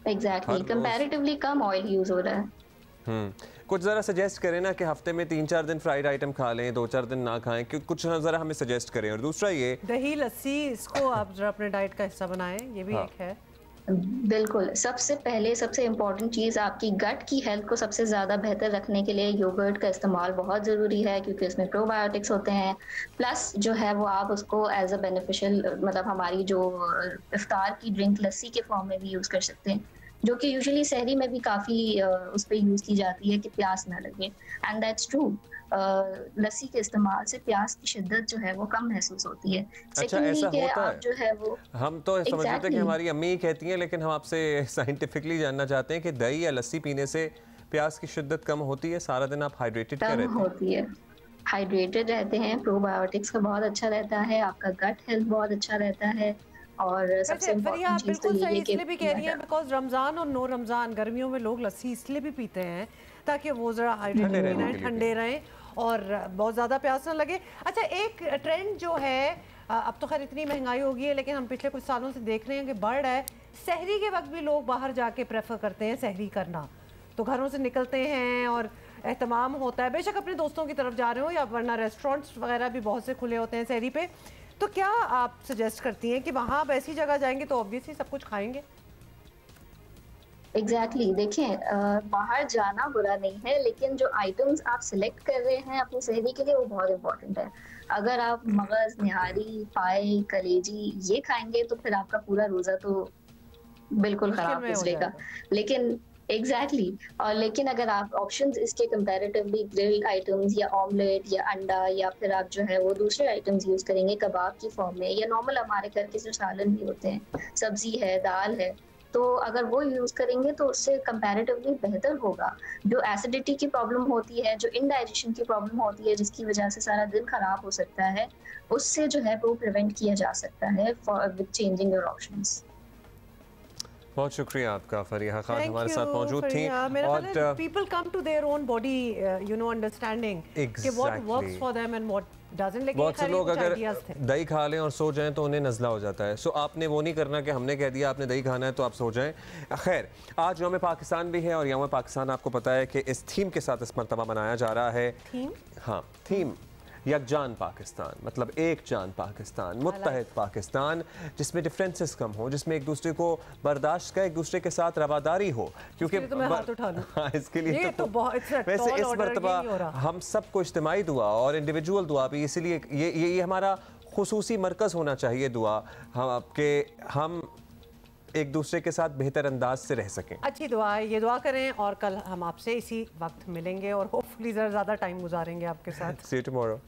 P: एग्जैक्टली, कंपैरेटिवली कम ऑयल यूज हो रहा है।
A: कुछ ज़रा सजेस्ट करें ना कि हफ्ते में 3-4 दिन फ्राइड आइटम खा लें, 2-4 दिन ना खाएं, कुछ ज़रा हमें सजेस्ट करें। और दूसरा ये
B: दही लस्सी, इसको आप जरा अपने डाइट का हिस्सा बनाएं, ये भी एक है।
P: बिल्कुल, सबसे पहले सबसे इम्पोर्टेंट चीज़ आपकी गट की हेल्थ को सबसे ज़्यादा बेहतर रखने के लिए योगर्ट का इस्तेमाल बहुत ज़रूरी है, क्योंकि उसमें प्रोबायोटिक्स होते हैं। प्लस जो है वो आप उसको एज अ बेनिफिशियल, मतलब हमारी जो इफ्तार की ड्रिंक लस्सी के फॉर्म में भी यूज़ कर सकते हैं, जो कि यूजुअली सहरी में भी काफ़ी उस पर यूज़ की जाती है कि प्यास ना लगे, एंड दैट्स ट्रू। लस्सी के इस्तेमाल से प्यास की शिद्दत जो है वो कम महसूस होती है।
A: अच्छा, ऐसा होता है?
P: जो है वो
A: हम तो समझते हैं कि हमारी अम्मी ही कहती हैं, लेकिन हम आपसे साइंटिफिकली जानना चाहते हैं कि दही या लस्सी पीने से प्यास की शिद्दत कम होती है? सारा दिन आप हाइड्रेटेड क्या रहते हैं?
P: होती है, हाइड्रेटेड रहते हैं, प्रोबायोटिक्स का बहुत अच्छा रहता है, आपका गट हेल्थ बहुत अच्छा रहता है, और सबसे इम्पोर्टेंट चीज़ तो ये है कि
B: इसलिए भी कह रही है बिकॉज रमजान और नो रमजान गर्मियों में लोग लस्सी इसलिए भी पीते हैं ताकि वो जरा हाइड्रेटेड रहें, ठंडे रहें और बहुत ज़्यादा प्यास ना लगे। अच्छा, एक ट्रेंड जो है, अब तो खैर इतनी महंगाई हो गई है, लेकिन हम पिछले कुछ सालों से देख रहे हैं कि बढ़ रहा है। सहरी के वक्त भी लोग बाहर जाके प्रेफर करते हैं सहरी करना, तो घरों से निकलते हैं और एहतमाम होता है, बेशक अपने दोस्तों की तरफ जा रहे हो या वरना रेस्टोरेंट्स वगैरह भी बहुत से खुले होते हैं सहरी पे। तो क्या आप सजेस्ट करती हैं कि वहाँ आप ऐसी जगह जाएंगे तो ऑब्वियसली सब कुछ खाएंगे?
P: एग्जैक्टली देखें, बाहर जाना बुरा नहीं है, लेकिन जो आइटम्स आप सिलेक्ट कर रहे हैं अपनी सहरी के लिए वो बहुत इंपॉर्टेंट है। अगर आप मगज, निहारी, पाए, कलेजी ये खाएंगे तो फिर आपका पूरा रोजा तो बिल्कुल खराब गुजरेगा। लेकिन और लेकिन अगर आप ऑप्शंस इसके कंपैरेटिवली ग्रिल्ड आइटम्स या ऑमलेट या अंडा या फिर आप जो है वो दूसरे आइटम्स यूज करेंगे कबाब की फॉर्म में, या नॉर्मल हमारे घर के जो सालन भी होते हैं, सब्जी है, दाल है, तो अगर वो यूज करेंगे तो उससे कंपैरेटिवली बेहतर होगा। जो एसिडिटी की प्रॉब्लम होती है, जो इनडाइजेशन की प्रॉब्लम होती है, जिसकी वजह से सारा दिन खराब हो सकता है, उससे जो है वो प्रिवेंट किया जा सकता है विद चेंजिंग योर ऑप्शंस।
A: बहुत शुक्रिया आपका, फरीहा खान हमारे साथ मौजूद थी।
B: और people come to their own body you know understanding कि what works for them and what doesn't. लेकिन
A: बहुत से लोग अगर दही खा लें और सो जाएं तो उन्हें नज़ला हो जाता है। सो आपने वो नहीं करना कि हमने कह दिया आपने दही खाना है तो आप सो जाएं। खैर, आज यौम पाकिस्तान भी है और यौम पाकिस्तान आपको पता है कि इस थीम के साथ इस मरतबा मनाया जा रहा है। हाँ, थीम यकजान पाकिस्तान, मतलब एक जान पाकिस्तान, मुत्तहिद पाकिस्तान, जिसमें डिफरेंसेस कम हो, जिसमें एक दूसरे को बर्दाश्त का, एक दूसरे के साथ रवादारी हो। क्योंकि
B: तो मैं हाथ उठा लूं।
A: हाँ, इसके लिए
B: तो
A: वैसे इस मरतबा हम सबको इज्तिमाई दुआ और इंडिविजुअल दुआ भी, इसीलिए ये हमारा खुसूसी मरकज़ होना चाहिए दुआ, हम एक दूसरे के साथ बेहतर अंदाज से रह सकें।
B: अच्छी दुआ है, ये दुआ करें और कल हम आपसे इसी वक्त मिलेंगे और होपफुली ज़रा ज़्यादा टाइम गुजारेंगे आपके साथ।
A: See you tomorrow.